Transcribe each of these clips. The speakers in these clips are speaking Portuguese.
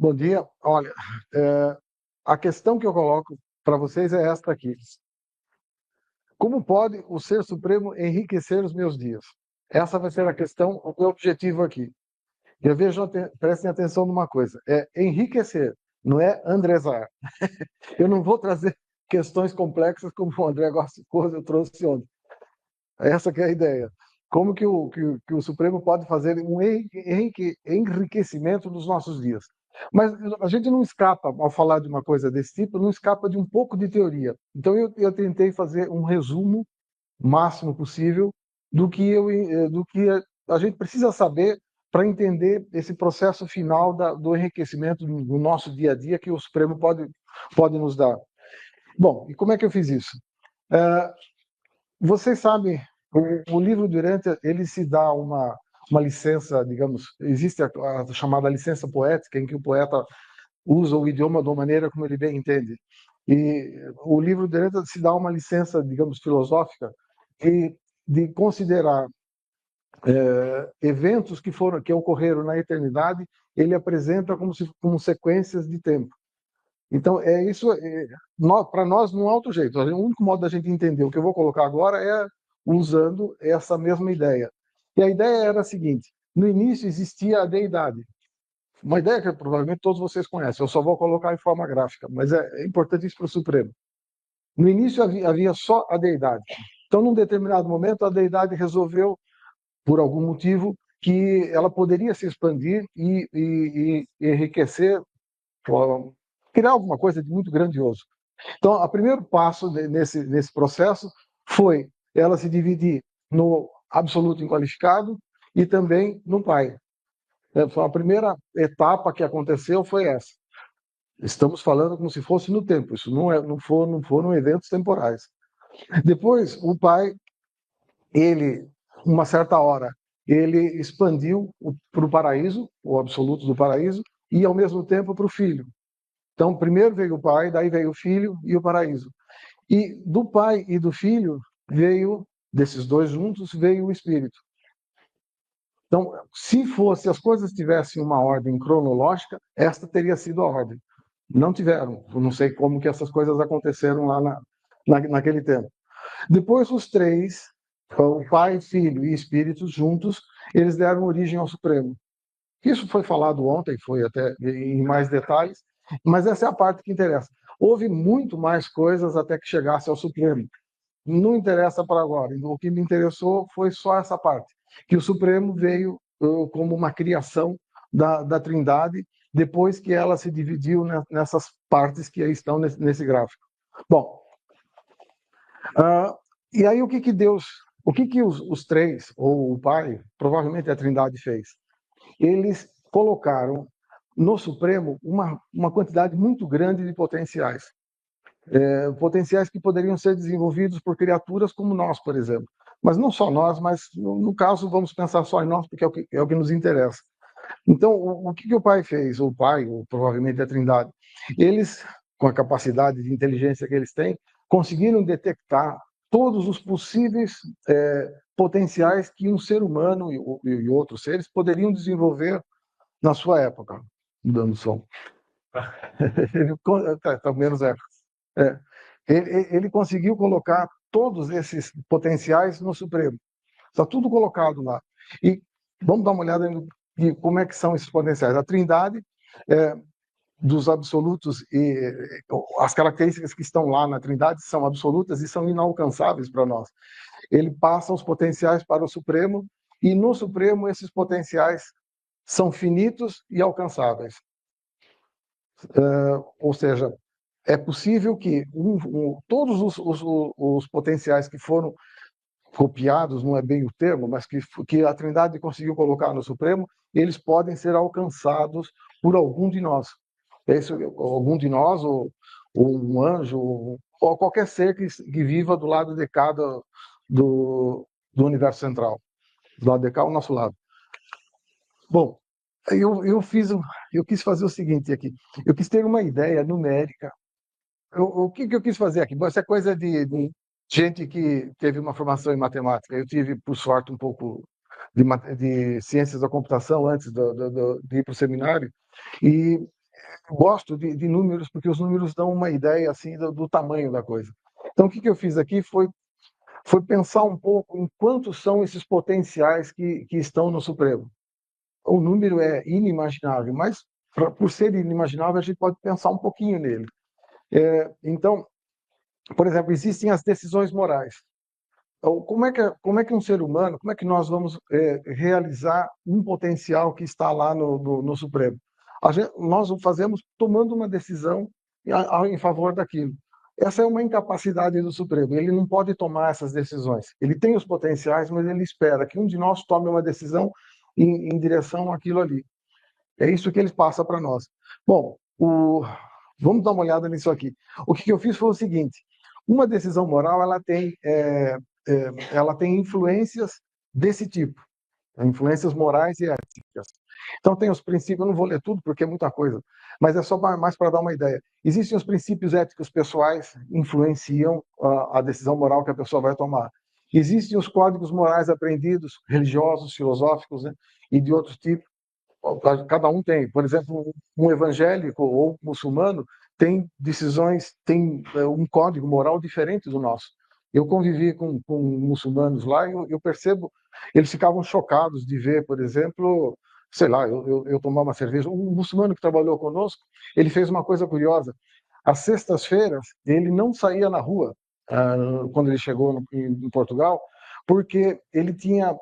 Bom dia. Olha, a questão que eu coloco para vocês é esta aqui. Como pode o Ser Supremo enriquecer os meus dias? Essa vai ser a questão, o meu objetivo aqui. Eu vejo, prestem atenção numa coisa, é enriquecer, não é andresar. Eu não vou trazer questões complexas como o André Coisa trouxe ontem. Essa que é a ideia. Como que o Supremo pode fazer um enriquecimento dos nossos dias? Mas a gente não escapa, ao falar de uma coisa desse tipo, não escapa de um pouco de teoria. Então eu tentei fazer um resumo máximo possível do que a gente precisa saber para entender esse processo final do enriquecimento do nosso dia a dia que o Supremo pode nos dar. Bom, e como é que eu fiz isso? Vocês sabem, o livro Durante, ele se dá uma licença, digamos, existe a chamada licença poética, em que o poeta usa o idioma de uma maneira como ele bem entende. E o livro Durante se dá uma licença, digamos, filosófica, de considerar eventos que ocorreram na eternidade, ele apresenta como sequências de tempo. Então, para nós não há outro jeito. O único modo da gente entender o que eu vou colocar agora é usando essa mesma ideia. E a ideia era a seguinte: no início existia a deidade. Uma ideia que provavelmente todos vocês conhecem, eu só vou colocar em forma gráfica, mas é importante isso para o Supremo. No início havia só a deidade. Então, num determinado momento, a deidade resolveu, por algum motivo, que ela poderia se expandir e enriquecer, criar alguma coisa de muito grandioso. Então, o primeiro passo nesse processo foi ela se dividir no absoluto inqualificado e também no Pai. A primeira etapa que aconteceu foi essa. Estamos falando como se fosse no tempo, isso não foram eventos temporais. Depois, o Pai, ele, uma certa hora, ele expandiu para o paraíso, o absoluto do paraíso, e ao mesmo tempo para o Filho. Então, primeiro veio o Pai, daí veio o Filho e o paraíso. E do Pai e do Filho veio, desses dois juntos, veio o Espírito. Então, se as coisas tivessem uma ordem cronológica, esta teria sido a ordem. Não tiveram. Eu não sei como que essas coisas aconteceram lá naquele tempo. Depois, os três, o Pai, Filho e Espírito juntos, eles deram origem ao Supremo. Isso foi falado ontem, foi até em mais detalhes, mas essa é a parte que interessa. Houve muito mais coisas até que chegasse ao Supremo. Não interessa para agora. O que me interessou foi só essa parte, que o Supremo veio como uma criação da Trindade, depois que ela se dividiu nessas partes que aí estão nesse gráfico. Bom, e aí o que Deus, os três, ou o Pai, provavelmente a Trindade fez? Eles colocaram no Supremo uma quantidade muito grande de potenciais. Potenciais que poderiam ser desenvolvidos por criaturas como nós, por exemplo. Mas não só nós, mas no caso vamos pensar só em nós, porque é o que nos interessa. Então, o que o Pai fez? O Pai, ou provavelmente a Trindade, eles, com a capacidade de inteligência que eles têm, conseguiram detectar todos os possíveis potenciais que um ser humano e outros seres poderiam desenvolver na sua época. Dando som. Tá menos eco. Ele conseguiu colocar todos esses potenciais no Supremo. Está tudo colocado lá. E vamos dar uma olhada em como é que são esses potenciais. A Trindade dos absolutos e as características que estão lá na Trindade são absolutas e são inalcançáveis para nós. Ele passa os potenciais para o Supremo e no Supremo esses potenciais são finitos e alcançáveis. Ou seja, é possível que todos os potenciais que foram copiados, não é bem o termo, mas que a Trindade conseguiu colocar no Supremo, eles podem ser alcançados por algum de nós. Algum de nós, ou um anjo, ou qualquer ser que viva do lado de cá do universo central. Do lado de cá, o nosso lado. Bom, eu quis fazer o seguinte aqui. Eu quis ter uma ideia numérica. O que eu quis fazer aqui? Essa é coisa de gente que teve uma formação em matemática. Eu tive, por sorte, um pouco de ciências da computação antes de ir para o seminário. E gosto de números porque os números dão uma ideia assim do tamanho da coisa. Então, o que eu fiz aqui foi pensar um pouco em quantos são esses potenciais que estão no Supremo. O número é inimaginável, mas por ser inimaginável, a gente pode pensar um pouquinho nele. Então, por exemplo, existem as decisões morais. Então, como é que um ser humano, como é que nós vamos realizar um potencial que está lá no Supremo? Nós o fazemos tomando uma decisão em favor daquilo. Essa é uma incapacidade do Supremo. Ele não pode tomar essas decisões. Ele tem os potenciais, mas ele espera que um de nós tome uma decisão em direção àquilo ali. É isso que ele passa para nós. Bom, vamos dar uma olhada nisso aqui. O que eu fiz foi o seguinte: uma decisão moral ela tem influências desse tipo, influências morais e éticas. Então tem os princípios, eu não vou ler tudo porque é muita coisa, mas é só mais para dar uma ideia. Existem os princípios éticos pessoais que influenciam a decisão moral que a pessoa vai tomar. Existem os códigos morais aprendidos, religiosos, filosóficos, né, e de outros tipos. Cada um tem. Por exemplo, um evangélico ou muçulmano tem decisões, tem um código moral diferente do nosso. Eu convivi com muçulmanos lá e eu percebo, eles ficavam chocados de ver, por exemplo, sei lá, eu tomar uma cerveja. Um muçulmano que trabalhou conosco, ele fez uma coisa curiosa. Às sextas-feiras, ele não saía na rua, quando ele chegou em Portugal, porque ele tinha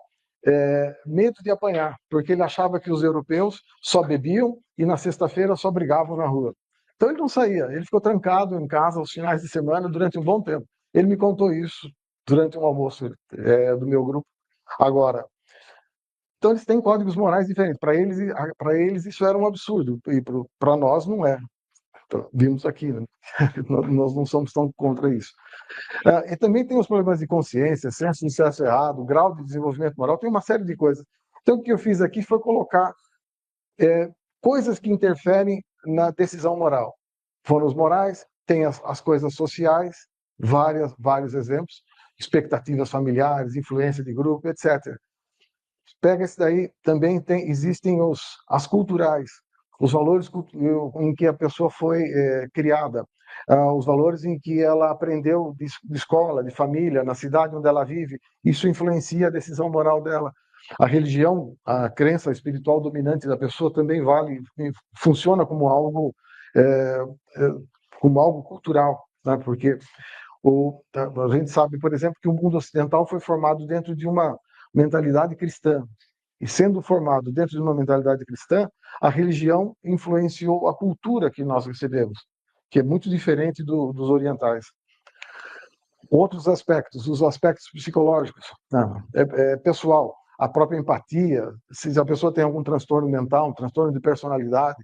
medo de apanhar, porque ele achava que os europeus só bebiam e na sexta-feira só brigavam na rua. Então ele não saía, ele ficou trancado em casa aos finais de semana durante um bom tempo. Ele me contou isso durante um almoço do meu grupo. Agora, então eles têm códigos morais diferentes. Para eles isso era um absurdo e para nós não é. Então, vimos aqui, né? Nós não somos tão contra isso. E também tem os problemas de consciência, senso de certo e errado, grau de desenvolvimento moral, tem uma série de coisas. Então, o que eu fiz aqui foi colocar coisas que interferem na decisão moral. Foram os morais, tem as coisas sociais, vários exemplos, expectativas familiares, influência de grupo, etc. Pega esse daí, também existem as culturais, os valores em que a pessoa foi criada, os valores em que ela aprendeu de escola, de família, na cidade onde ela vive, isso influencia a decisão moral dela. A religião, a crença espiritual dominante da pessoa também funciona é, como algo cultural, né? Porque a gente sabe, por exemplo, que o mundo ocidental foi formado dentro de uma mentalidade cristã. E sendo formado dentro de uma mentalidade cristã, a religião influenciou a cultura que nós recebemos, que é muito diferente dos orientais. Outros aspectos, os aspectos psicológicos, né? Pessoal, a própria empatia, se a pessoa tem algum transtorno mental, um transtorno de personalidade,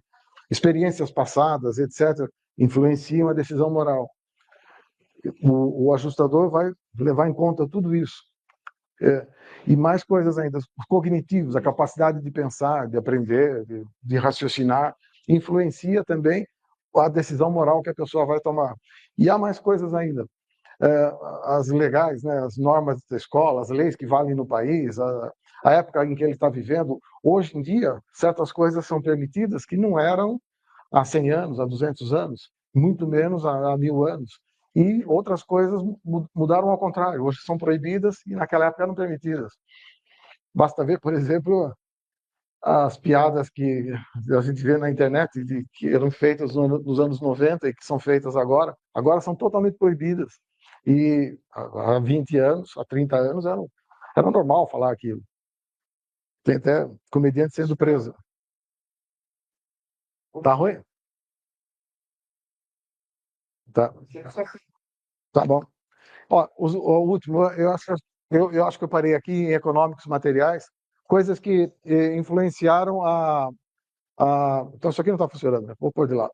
experiências passadas, etc., influenciam a decisão moral. O ajustador vai levar em conta tudo isso. E mais coisas ainda, os cognitivos, a capacidade de pensar, de aprender, de raciocinar, influencia também a decisão moral que a pessoa vai tomar. E há mais coisas ainda. As legais, né, as normas da escola, as leis que valem no país, a época em que ele está vivendo. Hoje em dia, certas coisas são permitidas que não eram há 100 anos, há 200 anos, muito menos há 1000 anos. E outras coisas mudaram ao contrário, hoje são proibidas e naquela época eram permitidas. Basta ver, por exemplo, as piadas que a gente vê na internet, que eram feitas nos anos 90 e que são feitas agora são totalmente proibidas. E há 20 anos, há 30 anos, era normal falar aquilo. Tem até comediante sendo preso. Tá ruim? Tá, tá bom. Ó, o último, eu acho que eu parei aqui em econômicos materiais, coisas que influenciaram Então, isso aqui não está funcionando, né? Vou pôr de lado.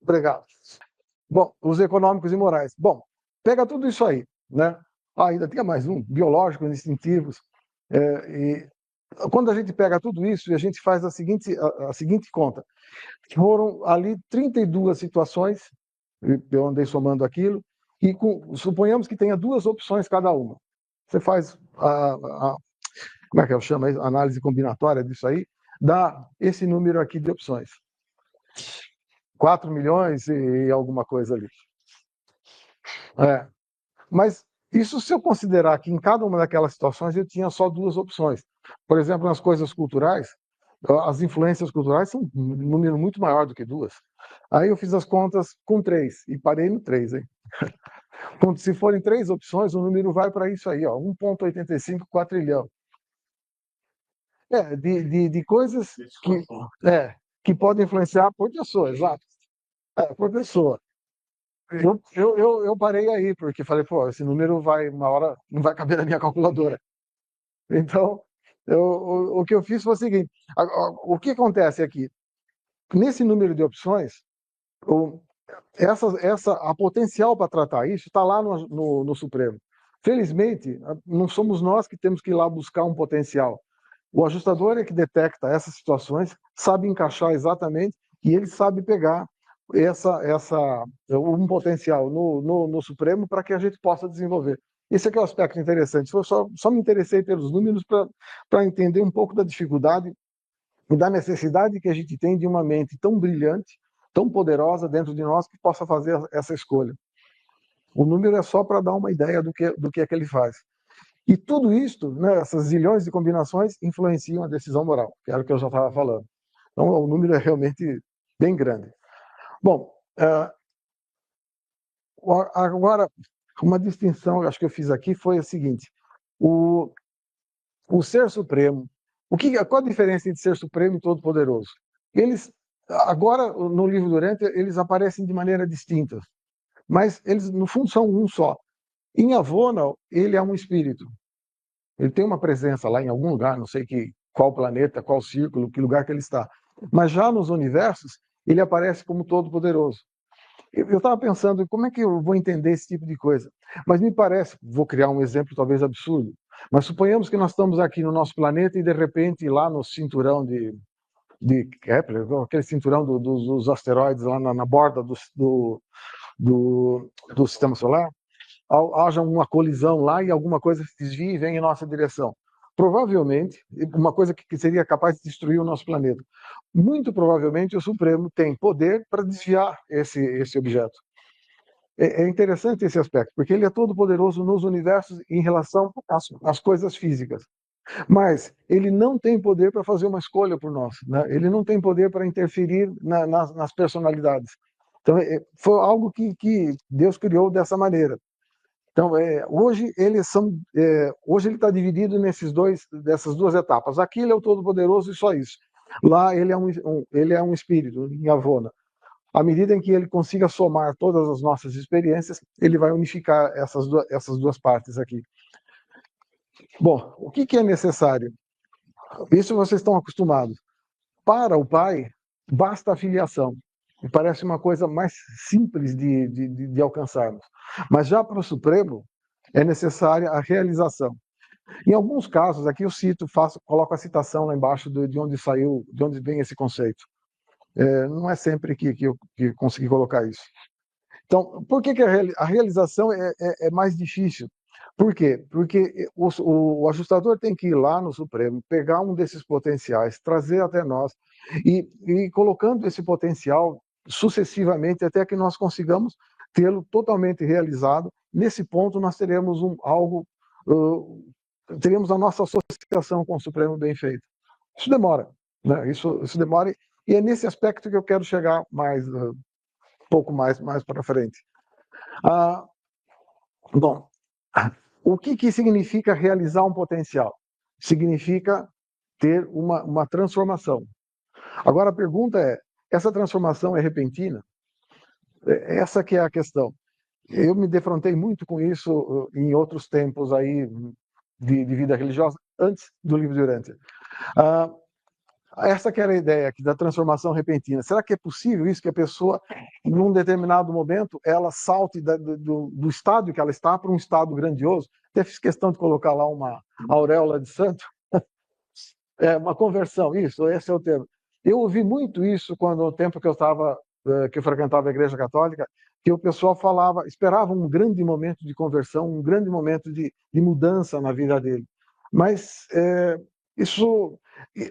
Obrigado. Bom, os econômicos e morais. Bom, pega tudo isso aí, né? Ainda tinha mais um, biológicos, instintivos. E quando a gente pega tudo isso e a gente faz a seguinte conta, foram ali 32 situações, eu andei somando aquilo, e suponhamos que tenha duas opções cada uma. Você faz como é que eu chamo? Análise combinatória disso aí, dá esse número aqui de opções. 4 milhões e alguma coisa ali. É. Mas isso se eu considerar que em cada uma daquelas situações eu tinha só duas opções. Por exemplo, nas coisas culturais, as influências culturais são um número muito maior do que duas. Aí eu fiz as contas com três e parei no três, hein? Se forem três opções, o número vai para isso aí, ó, 1,85 quatrilhão. De coisas é, que podem influenciar por pessoa, exato. Por pessoa. Eu parei aí, porque falei, pô, esse número vai, uma hora, não vai caber na minha calculadora. Então, o que eu fiz foi o seguinte: o que acontece aqui? Nesse número de opções, o, a potencial para tratar isso está lá no Supremo. Felizmente, não somos nós que temos que ir lá buscar um potencial. O ajustador é que detecta essas situações, sabe encaixar exatamente e ele sabe pegar um potencial no Supremo para que a gente possa desenvolver. Esse aqui é o aspecto interessante. Eu só me interessei pelos números para entender um pouco da dificuldade e da necessidade que a gente tem de uma mente tão brilhante, tão poderosa dentro de nós que possa fazer essa escolha. O número é só para dar uma ideia do que é que ele faz. E tudo isso, né, essas zilhões de combinações, influenciam a decisão moral, que era o que eu já estava falando. Então, o número é realmente bem grande. Bom, agora, uma distinção que eu acho que eu fiz aqui foi a seguinte: o, o Ser Supremo, qual a diferença entre Ser Supremo e Todo-Poderoso? Eles, agora, no livro Durante, eles aparecem de maneira distinta, mas eles, no fundo, são um só. Em Avonal, ele é um espírito. Ele tem uma presença lá em algum lugar, não sei qual planeta, qual círculo, que lugar que ele está. Mas já nos universos, ele aparece como todo-poderoso. Eu estava pensando, como é que eu vou entender esse tipo de coisa? Mas me parece, vou criar um exemplo talvez absurdo, mas suponhamos que nós estamos aqui no nosso planeta e de repente lá no cinturão de Kepler, aquele cinturão dos asteroides lá na borda do sistema solar, haja uma colisão lá e alguma coisa se desvie e venha em nossa direção. Provavelmente, uma coisa que seria capaz de destruir o nosso planeta. Muito provavelmente o Supremo tem poder para desviar esse objeto. É interessante esse aspecto, porque ele é todo poderoso nos universos em relação às coisas físicas. Mas ele não tem poder para fazer uma escolha por nós. Né? Ele não tem poder para interferir nas personalidades. Então, foi algo que Deus criou dessa maneira. Então, hoje ele está dividido dessas duas etapas. Aqui ele é o Todo-Poderoso e só isso. Lá ele é um espírito, em Avona. À medida em que ele consiga somar todas as nossas experiências, ele vai unificar essas duas partes aqui. Bom, o que é necessário? Isso vocês estão acostumados. Para o Pai, basta a filiação. Me parece uma coisa mais simples de alcançarmos. Mas já para o Supremo, é necessária a realização. Em alguns casos, aqui eu cito, coloco a citação lá embaixo de onde saiu, de onde vem esse conceito. Não é sempre que eu consegui colocar isso. Então, por que a realização é mais difícil? Por quê? Porque o ajustador tem que ir lá no Supremo, pegar um desses potenciais, trazer até nós e colocando esse potencial sucessivamente até que nós consigamos tê-lo totalmente realizado. Nesse ponto, nós teremos teremos a nossa associação com o Supremo bem feita. Isso demora, né? Isso demora e é nesse aspecto que eu quero chegar um pouco mais para frente. Ah, bom, o que significa realizar um potencial? Significa ter uma transformação. Agora a pergunta é: essa transformação é repentina? Essa que é a questão. Eu me defrontei muito com isso em outros tempos aí de vida religiosa, antes do livro de Urântia. Essa que era a ideia aqui da transformação repentina. Será que é possível isso, que a pessoa, num determinado momento, ela salte do estado que ela está para um estado grandioso? Até fiz questão de colocar lá uma auréola de santo. Uma conversão, isso, esse é o termo. Eu ouvi muito isso no tempo que que eu frequentava a Igreja Católica, que o pessoal falava, esperava um grande momento de conversão, um grande momento de mudança na vida dele. Mas isso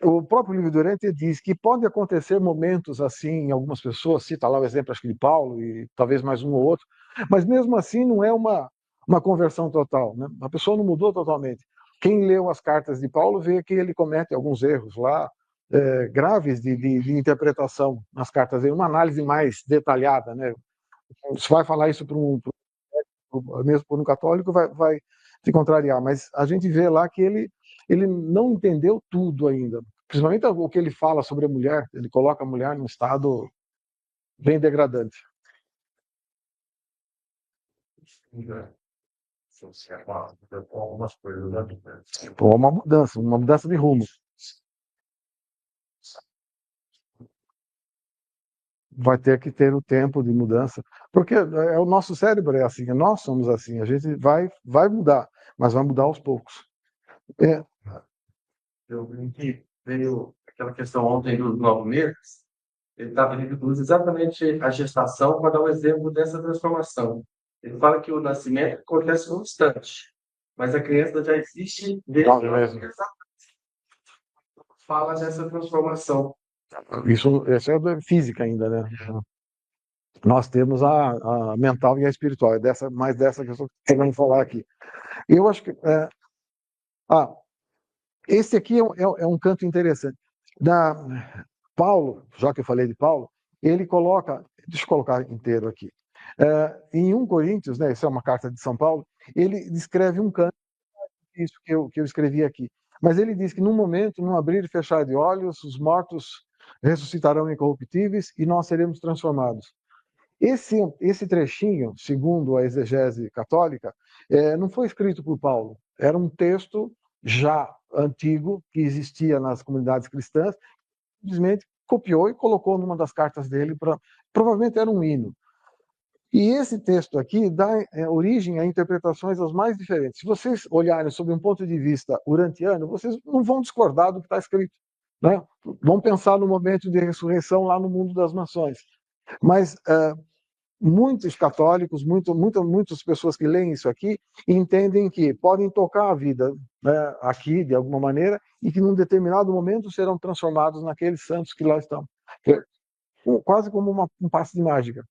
O próprio livro do Oriente diz que pode acontecer momentos assim em algumas pessoas, cita lá o exemplo, acho que de Paulo e talvez mais um ou outro, mas mesmo assim não é uma conversão total, né? A pessoa não mudou totalmente. Quem leu as cartas de Paulo vê que ele comete alguns erros lá, graves de interpretação nas cartas dele, uma análise mais detalhada, né? Se vai falar isso mesmo por um católico, vai se contrariar, mas a gente vê lá que ele não entendeu tudo ainda. Principalmente o que ele fala sobre a mulher, ele coloca a mulher num estado bem degradante. Algumas coisas, né? Uma mudança de rumo. Vai ter que ter o tempo de mudança, porque o nosso cérebro é assim, nós somos assim, a gente vai mudar, mas vai mudar aos poucos. É, Eu vi que veio aquela questão ontem dos 9 meses, ele estava usa exatamente a gestação para dar um exemplo dessa transformação. Ele fala que o nascimento acontece num instante, mas a criança já existe desde nós o mesmos. fala dessa transformação. Isso é da física ainda, né? Nós temos a mental e a espiritual, mais dessa que eu estou querendo falar aqui. Eu acho que. Ah, esse aqui é um canto interessante. Da Paulo, já que eu falei de Paulo, ele coloca, deixa eu colocar inteiro aqui. Em 1 Coríntios, né, isso é uma carta de São Paulo, ele descreve um canto, isso que eu escrevi aqui. Mas ele diz que num momento, num abrir e fechar de olhos, os mortos ressuscitarão incorruptíveis e nós seremos transformados. Esse trechinho, segundo a exegese católica, não foi escrito por Paulo. Era um texto já antigo, que existia nas comunidades cristãs, simplesmente copiou e colocou numa das cartas dele, provavelmente era um hino. E esse texto aqui dá origem a interpretações as mais diferentes. Se vocês olharem sob um ponto de vista urantiano, vocês não vão discordar do que está escrito. Né? Vão pensar no momento de ressurreição lá no mundo das nações. Mas muitos católicos, muitas pessoas que leem isso aqui, entendem que podem tocar a vida, né, aqui, de alguma maneira, e que num determinado momento serão transformados naqueles santos que lá estão. Quase como um passe de mágica.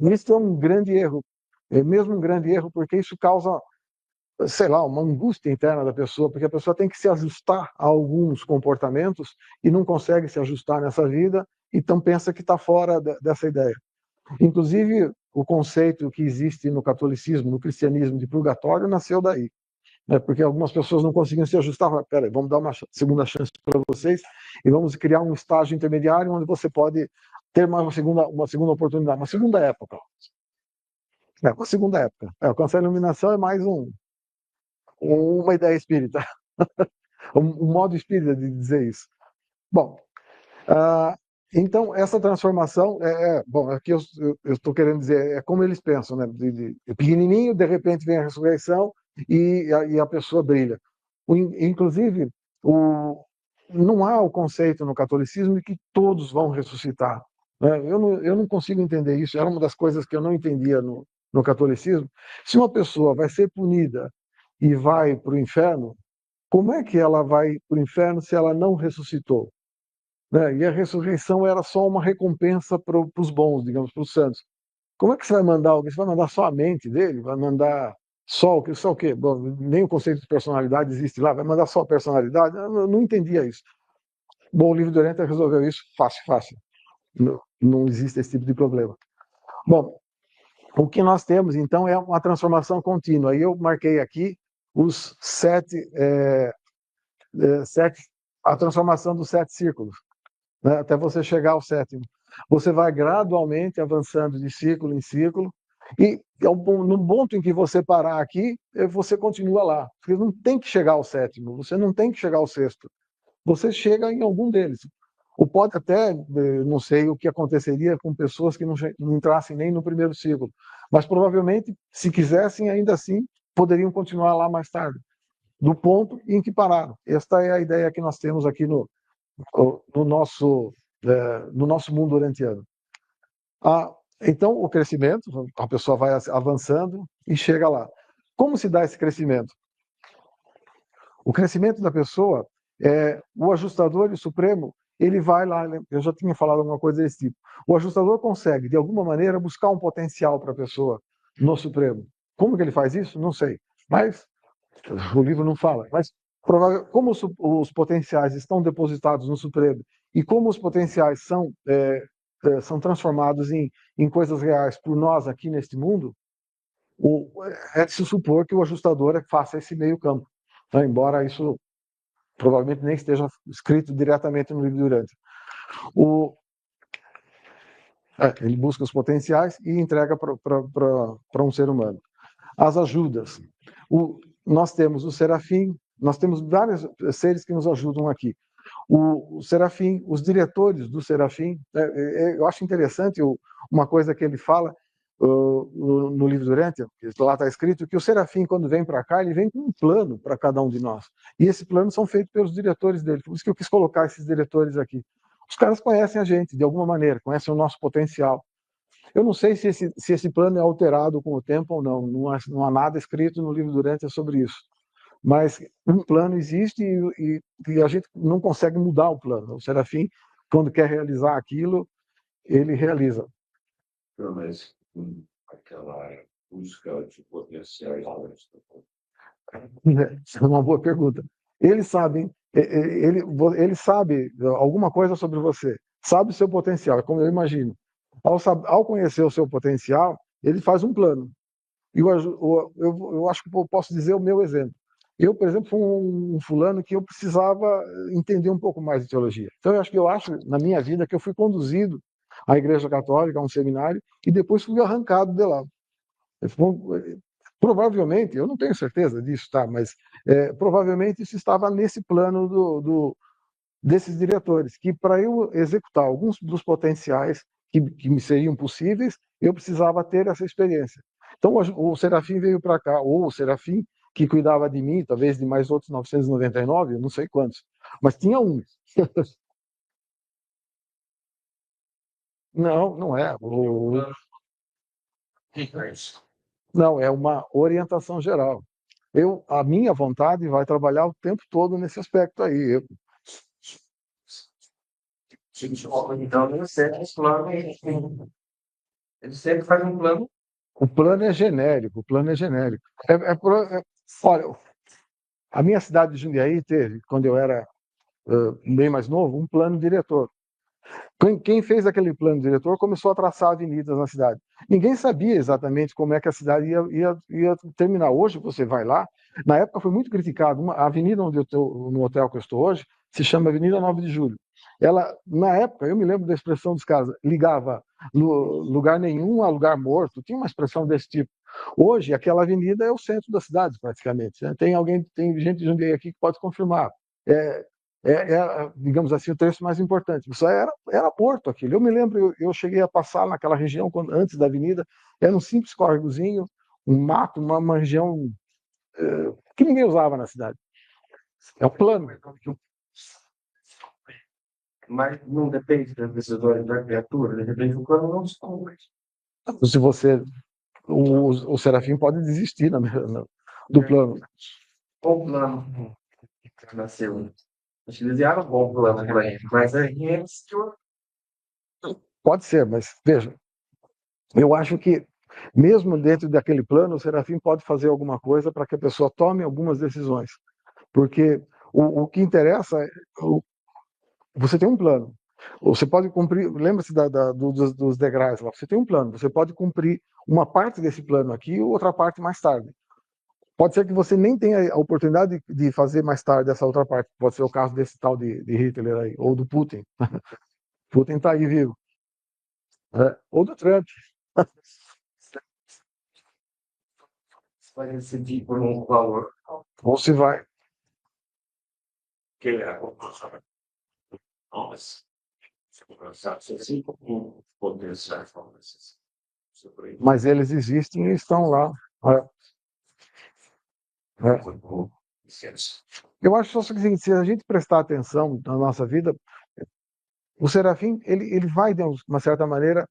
Isso é um grande erro, é mesmo um grande erro, porque isso causa, sei lá, uma angústia interna da pessoa, porque a pessoa tem que se ajustar a alguns comportamentos e não consegue se ajustar nessa vida, então pensa que está fora dessa ideia. Inclusive, o conceito que existe no catolicismo, no cristianismo de purgatório, nasceu daí. Né? Porque algumas pessoas não conseguiam se ajustar. Peraí, vamos dar uma segunda chance para vocês e vamos criar um estágio intermediário onde você pode ter uma segunda oportunidade, uma segunda época. Uma segunda época. O alcançar a iluminação é mais uma ideia espírita, um modo espírita de dizer isso. Bom, então, essa transformação, bom, aqui eu estou querendo dizer, é como eles pensam, né? Pequenininho, de repente vem a ressurreição e a pessoa brilha. Inclusive, não há o conceito no catolicismo de que todos vão ressuscitar. Né? Eu não consigo entender isso, era uma das coisas que eu não entendia no catolicismo. Se uma pessoa vai ser punida e vai para o inferno, como é que ela vai para o inferno se ela não ressuscitou? Né? E a ressurreição era só uma recompensa para os bons, digamos, para os santos. Como é que você vai mandar alguém? Você vai mandar só a mente dele? Vai mandar só o quê? Bom, nem o conceito de personalidade existe lá, vai mandar só a personalidade? Eu não entendia isso. Bom, o livro do Oriente resolveu isso fácil, fácil. Não existe esse tipo de problema. Bom, o que nós temos, então, é uma transformação contínua. E eu marquei aqui os a transformação dos 7 círculos, né, até você chegar ao 7º. Você vai gradualmente avançando de ciclo em ciclo, e no ponto em que você parar aqui, você continua lá. Você não tem que chegar ao 7º, você não tem que chegar ao 6º. Você chega em algum deles. Ou pode até, não sei o que aconteceria com pessoas que não entrassem nem no primeiro ciclo, mas provavelmente, se quisessem, ainda assim, poderiam continuar lá mais tarde, do ponto em que pararam. Esta é a ideia que nós temos aqui no nosso mundo orientiano. Então, o crescimento, a pessoa vai avançando e chega lá. Como se dá esse crescimento? O crescimento da pessoa O ajustador e o Supremo, ele vai lá, eu já tinha falado alguma coisa desse tipo, o ajustador consegue, de alguma maneira, buscar um potencial para a pessoa no Supremo. Como que ele faz isso? Não sei, mas o livro não fala, mas como os potenciais estão depositados no Supremo e como os potenciais são transformados em coisas reais por nós aqui neste mundo, é de se supor que o ajustador faça esse meio campo, né? Embora isso provavelmente nem esteja escrito diretamente no livro Durante. Ele busca os potenciais e entrega para um ser humano. As ajudas. Nós temos o Serafim, nós temos vários seres que nos ajudam aqui. O Serafim, os diretores do Serafim, eu acho interessante uma coisa que ele fala no livro Durante, lá está escrito que o Serafim, quando vem para cá, ele vem com um plano para cada um de nós. E esse plano são feitos pelos diretores dele. Por isso que eu quis colocar esses diretores aqui. Os caras conhecem a gente, de alguma maneira, conhecem o nosso potencial. Eu não sei se esse plano é alterado com o tempo ou não. Não há nada escrito no livro Durante sobre isso. Mas um plano existe e a gente não consegue mudar o plano. O Serafim, quando quer realizar aquilo, ele realiza. Mas aquela busca de potenciais. É uma boa pergunta. Eles sabem, ele sabe alguma coisa sobre você, sabe o seu potencial, como eu imagino. Ao conhecer o seu potencial, ele faz um plano. E eu acho que eu posso dizer o meu exemplo. Eu, por exemplo, fui um fulano que eu precisava entender um pouco mais de teologia. Então, eu acho na minha vida que eu fui conduzido à Igreja Católica, a um seminário, e depois fui arrancado de lá. Provavelmente, eu não tenho certeza disso, tá? Mas provavelmente isso estava nesse plano desses diretores, que para eu executar alguns dos potenciais que me seriam possíveis, eu precisava ter essa experiência. Então, o Serafim veio para cá, ou o Serafim, que cuidava de mim, talvez de mais outros 999, eu não sei quantos, mas tinha um. Não, não é. Não, é uma orientação geral. A minha vontade vai trabalhar o tempo todo nesse aspecto aí. Então, ele sempre faz um plano. O plano é genérico, o plano é genérico. Olha, a minha cidade de Jundiaí teve, quando eu era bem mais novo, um plano diretor. Quem fez aquele plano diretor começou a traçar avenidas na cidade. Ninguém sabia exatamente como é que a cidade ia terminar. Hoje você vai lá, na época foi muito criticado. A avenida no hotel que eu estou hoje se chama Avenida 9 de Julho. Ela, na época, eu me lembro da expressão dos caras, ligava lugar nenhum a lugar morto, tinha uma expressão desse tipo. Hoje, aquela avenida é o centro da cidade, praticamente, né? Tem gente de Jundiaí aqui que pode confirmar. Digamos assim, o trecho mais importante. Isso era porto aquilo. Eu me lembro, eu cheguei a passar naquela região, antes da avenida, era um simples córregozinho, um mato, uma região que ninguém usava na cidade. É o plano. Mas não depende das decisões da criatura, de repente o plano não se cumpre. Se você, o Serafim pode desistir do plano. O plano que nasceu. Acho que eles eram bom plano para ele, mas aí eles. Pode ser, mas veja, eu acho que mesmo dentro daquele plano, o Serafim pode fazer alguma coisa para que a pessoa tome algumas decisões. Porque o que interessa é você tem um plano. Você pode cumprir, lembra-se dos degraus lá, você tem um plano, você pode cumprir uma parte desse plano aqui e outra parte mais tarde. Pode ser que você nem tenha a oportunidade de fazer mais tarde essa outra parte. Pode ser o caso desse tal de Hitler aí, ou do Putin. Putin está aí vivo. Ou do Trump. Vai decidir por um valor. Ou se vai. Que é a conclusão. Nossa. Assim como potenciais. Mas eles existem e estão lá. Eu acho só o seguinte, se a gente prestar atenção na nossa vida, o Serafim, ele vai, de uma certa maneira,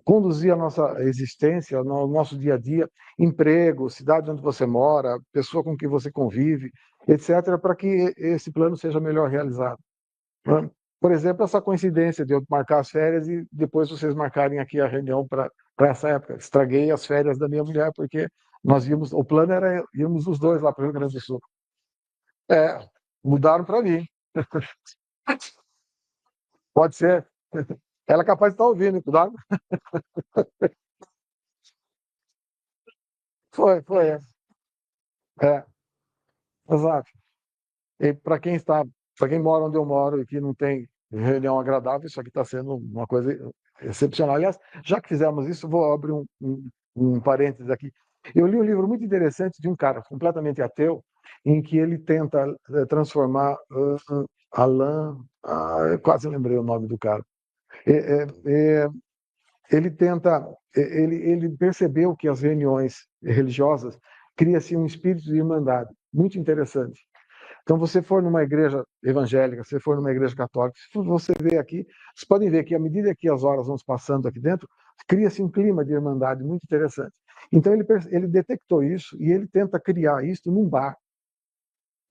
conduzir a nossa existência, o nosso dia a dia, emprego, cidade onde você mora, pessoa com quem você convive. etc., para que esse plano seja melhor realizado. Né? Por exemplo, essa coincidência de eu marcar as férias e depois vocês marcarem aqui a reunião para essa época. Estraguei as férias da minha mulher, porque nós íamos, o plano era irmos os dois lá para o Rio Grande do Sul. É, mudaram para mim. Pode ser. Ela é capaz de estar ouvindo, cuidado. Foi. É, exato. E para quem mora onde eu moro e que não tem reunião agradável, isso aqui está sendo uma coisa excepcional. Aliás, já que fizemos isso, vou abrir um parênteses aqui. Eu li um livro muito interessante de um cara completamente ateu, em que ele tenta transformar Alain, eu quase lembrei o nome do cara. É, é, ele tenta, ele percebeu que as reuniões religiosas cria-se um espírito de irmandade muito interessante. Então, você for numa igreja evangélica, se for numa igreja católica, se você vê aqui, vocês podem ver que à medida que as horas vão passando aqui dentro, cria-se um clima de irmandade muito interessante. Então, ele detectou isso e ele tenta criar isso num bar.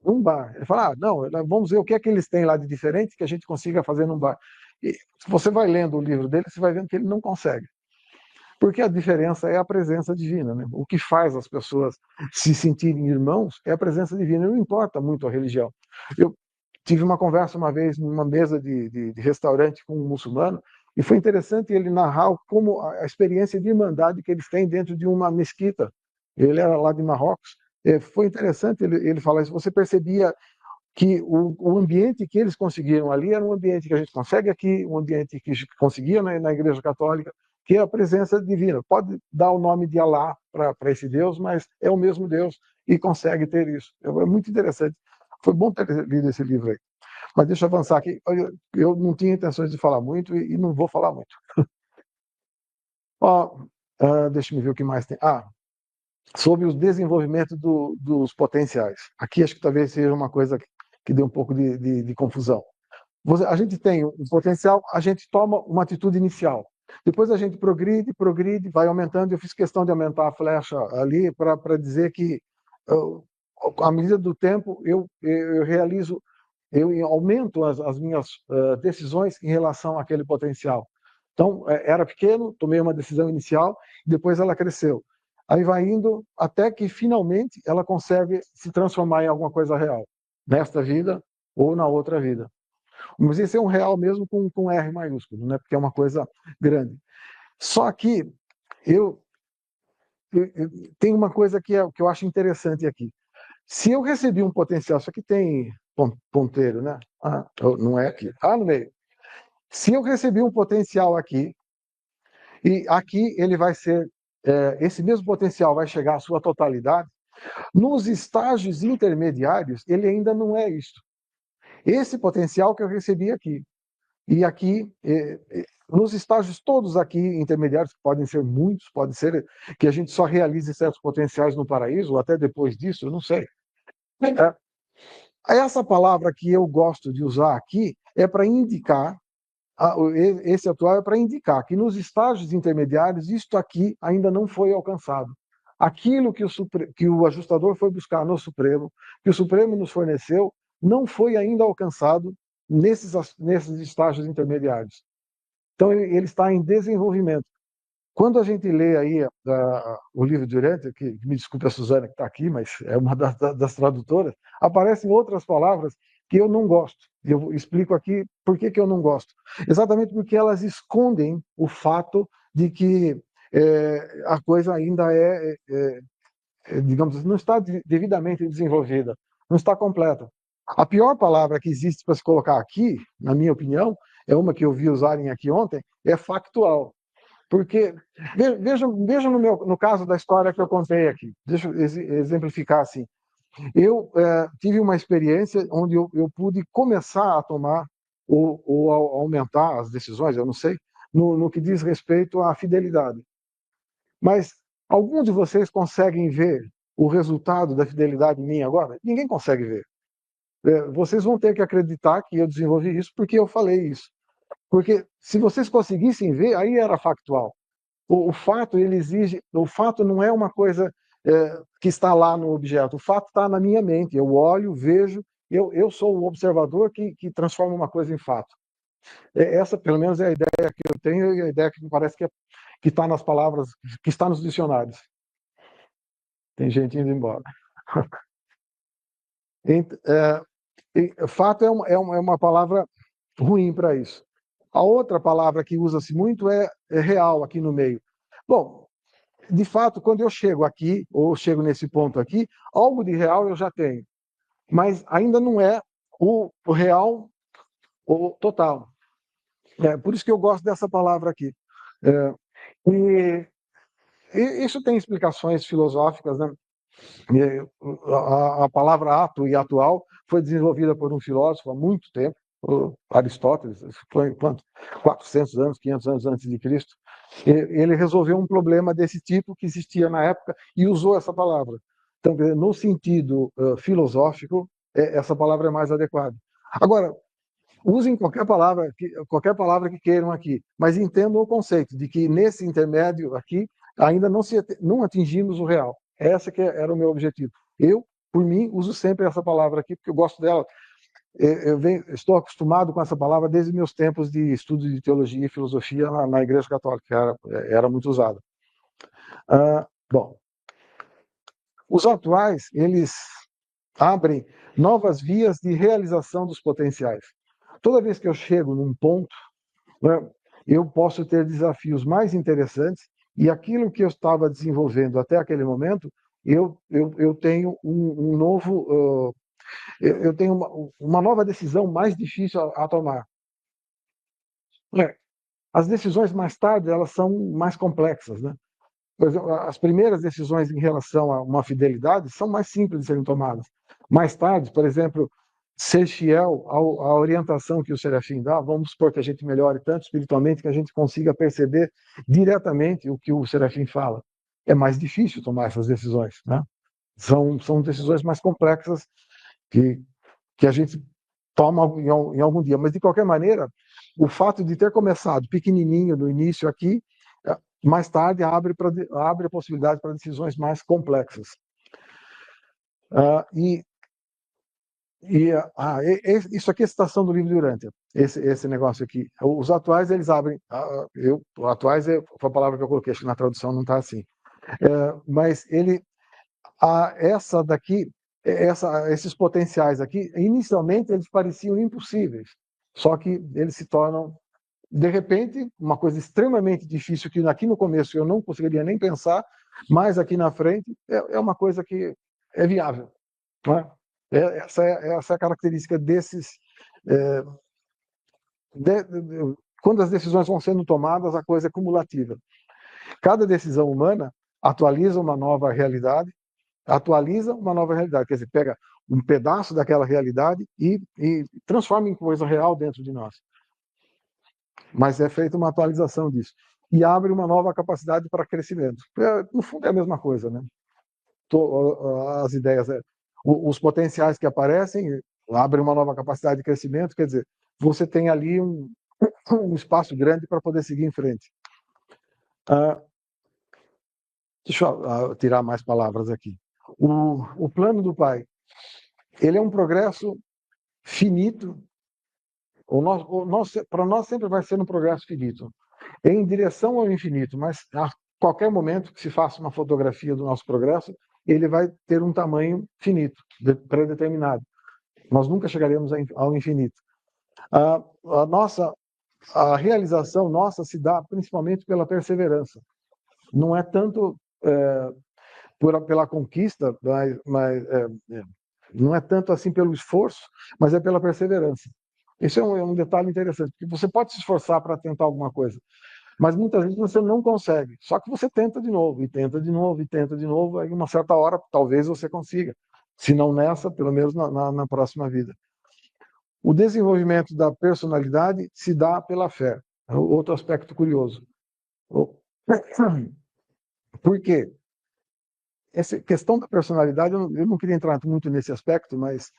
Num bar. Ele fala, não, vamos ver o que é que eles têm lá de diferente que a gente consiga fazer num bar. E se você vai lendo o livro dele, você vai vendo que ele não consegue. Porque a diferença é a presença divina. Né? O que faz as pessoas se sentirem irmãos é a presença divina. Não importa muito a religião. Eu tive uma conversa uma vez numa mesa de restaurante com um muçulmano e foi interessante ele narrar como a experiência de irmandade que eles têm dentro de uma mesquita. Ele era lá de Marrocos. Foi interessante ele falar isso. Você percebia que o ambiente que eles conseguiram ali era um ambiente que a gente consegue aqui, um ambiente que conseguia na Igreja Católica, que é a presença divina. Pode dar o nome de Alá para esse Deus, mas é o mesmo Deus e consegue ter isso. É muito interessante. Foi bom ter lido esse livro aí. Mas deixa eu avançar aqui. Eu não tinha intenções de falar muito e não vou falar muito. Ó, deixa eu ver o que mais tem. Sobre o desenvolvimento dos potenciais. Aqui acho que talvez seja uma coisa que dê um pouco de confusão. A gente tem um potencial, a gente toma uma atitude inicial. Depois a gente progride, vai aumentando. Eu fiz questão de aumentar a flecha ali para dizer que, à medida do tempo, eu realizo, eu aumento as minhas decisões em relação àquele potencial. Então, era pequeno, tomei uma decisão inicial, depois ela cresceu. Aí vai indo até que, finalmente, ela consegue se transformar em alguma coisa real, nesta vida ou na outra vida. Mas esse é um real mesmo com R maiúsculo, né? Porque é uma coisa grande. Só que eu tem uma coisa que eu acho interessante aqui. Se eu recebi um potencial, isso aqui tem ponteiro, né? Não é aqui. No meio. Se eu recebi um potencial aqui, e aqui ele vai ser, esse mesmo potencial vai chegar à sua totalidade, nos estágios intermediários, ele ainda não é isso. Esse potencial que eu recebi aqui. E aqui, nos estágios todos aqui intermediários, que podem ser muitos, pode ser que a gente só realize certos potenciais no paraíso, ou até depois disso, eu não sei. Essa palavra que eu gosto de usar aqui é para indicar, esse atual é para indicar que nos estágios intermediários, isto aqui ainda não foi alcançado. Aquilo que o ajustador foi buscar no Supremo, que o Supremo nos forneceu, não foi ainda alcançado nesses estágios intermediários. Então, ele está em desenvolvimento. Quando a gente lê aí o livro de Urântia, que me desculpe a Suzana que está aqui, mas é uma das tradutoras, aparecem outras palavras que eu não gosto. Eu explico aqui por que eu não gosto. Exatamente porque elas escondem o fato de que a coisa ainda digamos, não está devidamente desenvolvida, não está completa. A pior palavra que existe para se colocar aqui, na minha opinião, é uma que eu vi usarem aqui ontem, é factual. Porque, veja no caso da história que eu contei aqui, deixa eu exemplificar assim. Eu tive uma experiência onde eu pude começar a tomar ou aumentar as decisões, eu não sei, no que diz respeito à fidelidade. Mas algum de vocês conseguem ver o resultado da fidelidade em mim agora? Ninguém consegue ver. Vocês vão ter que acreditar que eu desenvolvi isso porque eu falei isso. Porque se vocês conseguissem ver, aí era factual. O fato, ele exige. O fato não é uma coisa que está lá no objeto. O fato está na minha mente. Eu olho, vejo, eu sou o observador que transforma uma coisa em fato. Essa, pelo menos, é a ideia que eu tenho e a ideia que me parece que está nas palavras, que está nos dicionários. Tem gente indo embora. Fato é uma palavra ruim para isso. A outra palavra que usa-se muito é real aqui no meio. Bom, de fato, quando eu chego aqui, ou chego nesse ponto aqui, algo de real eu já tenho. Mas ainda não é o real ou total. Por isso que eu gosto dessa palavra aqui. E isso tem explicações filosóficas, né? A palavra ato e atual foi desenvolvida por um filósofo há muito tempo, Aristóteles, foi quanto? 400 anos, 500 anos antes de Cristo. Ele resolveu um problema desse tipo que existia na época e usou essa palavra. Então, no sentido filosófico, essa palavra é mais adequada. Agora, usem qualquer palavra que queiram aqui, mas entendam o conceito de que nesse intermédio aqui ainda não atingimos o real. Essa que era o meu objetivo. Eu, por mim, uso sempre essa palavra aqui porque eu gosto dela. Estou acostumado com essa palavra desde meus tempos de estudo de teologia e filosofia na Igreja Católica, era muito usada. Bom, os atuais, eles abrem novas vias de realização dos potenciais. Toda vez que eu chego num ponto, né, eu posso ter desafios mais interessantes e aquilo que eu estava desenvolvendo até aquele momento, eu tenho um novo... eu tenho uma nova decisão mais difícil a tomar. As decisões mais tarde, elas são mais complexas, né? Por exemplo, as primeiras decisões em relação a uma fidelidade são mais simples de serem tomadas. Mais tarde, por exemplo, ser fiel à orientação que o Serafim dá, vamos supor que a gente melhore tanto espiritualmente que a gente consiga perceber diretamente o que o Serafim fala. É mais difícil tomar essas decisões, né? São decisões mais complexas que a gente toma em algum dia. Mas, de qualquer maneira, o fato de ter começado pequenininho no início aqui, mais tarde abre a possibilidade para decisões mais complexas. Isso aqui é a citação do livro de Urântia, esse negócio aqui. Os atuais, eles abrem... atuais foi a palavra que eu coloquei, acho que na tradução não está assim. Mas essa daqui, esses potenciais aqui, inicialmente eles pareciam impossíveis, só que eles se tornam, de repente, uma coisa extremamente difícil que aqui no começo eu não conseguiria nem pensar, mas aqui na frente é uma coisa que é viável, não é? Essa é a característica desses... quando as decisões vão sendo tomadas, a coisa é cumulativa. Cada decisão humana atualiza uma nova realidade, quer dizer, pega um pedaço daquela realidade e transforma em coisa real dentro de nós. Mas é feita uma atualização disso. E abre uma nova capacidade para crescimento. No fundo é a mesma coisa, né? As ideias, os potenciais que aparecem, abrem uma nova capacidade de crescimento, quer dizer, você tem ali um espaço grande para poder seguir em frente. Deixa eu tirar mais palavras aqui. O plano do Pai, ele é um progresso finito. Para nós sempre vai ser um progresso finito, em direção ao infinito, mas a qualquer momento que se faça uma fotografia do nosso progresso, ele vai ter um tamanho finito, predeterminado. Nós nunca chegaremos ao infinito. A realização nossa se dá principalmente pela perseverança. Não é tanto pela conquista, mas não é tanto assim pelo esforço, mas é pela perseverança. Esse é um detalhe interessante, porque você pode se esforçar para tentar alguma coisa, mas muitas vezes você não consegue. Só que você tenta de novo, e tenta de novo, e tenta de novo, aí uma certa hora talvez você consiga. Se não nessa, pelo menos na próxima vida. O desenvolvimento da personalidade se dá pela fé. É outro aspecto curioso. Por quê? Essa questão da personalidade, eu não queria entrar muito nesse aspecto, mas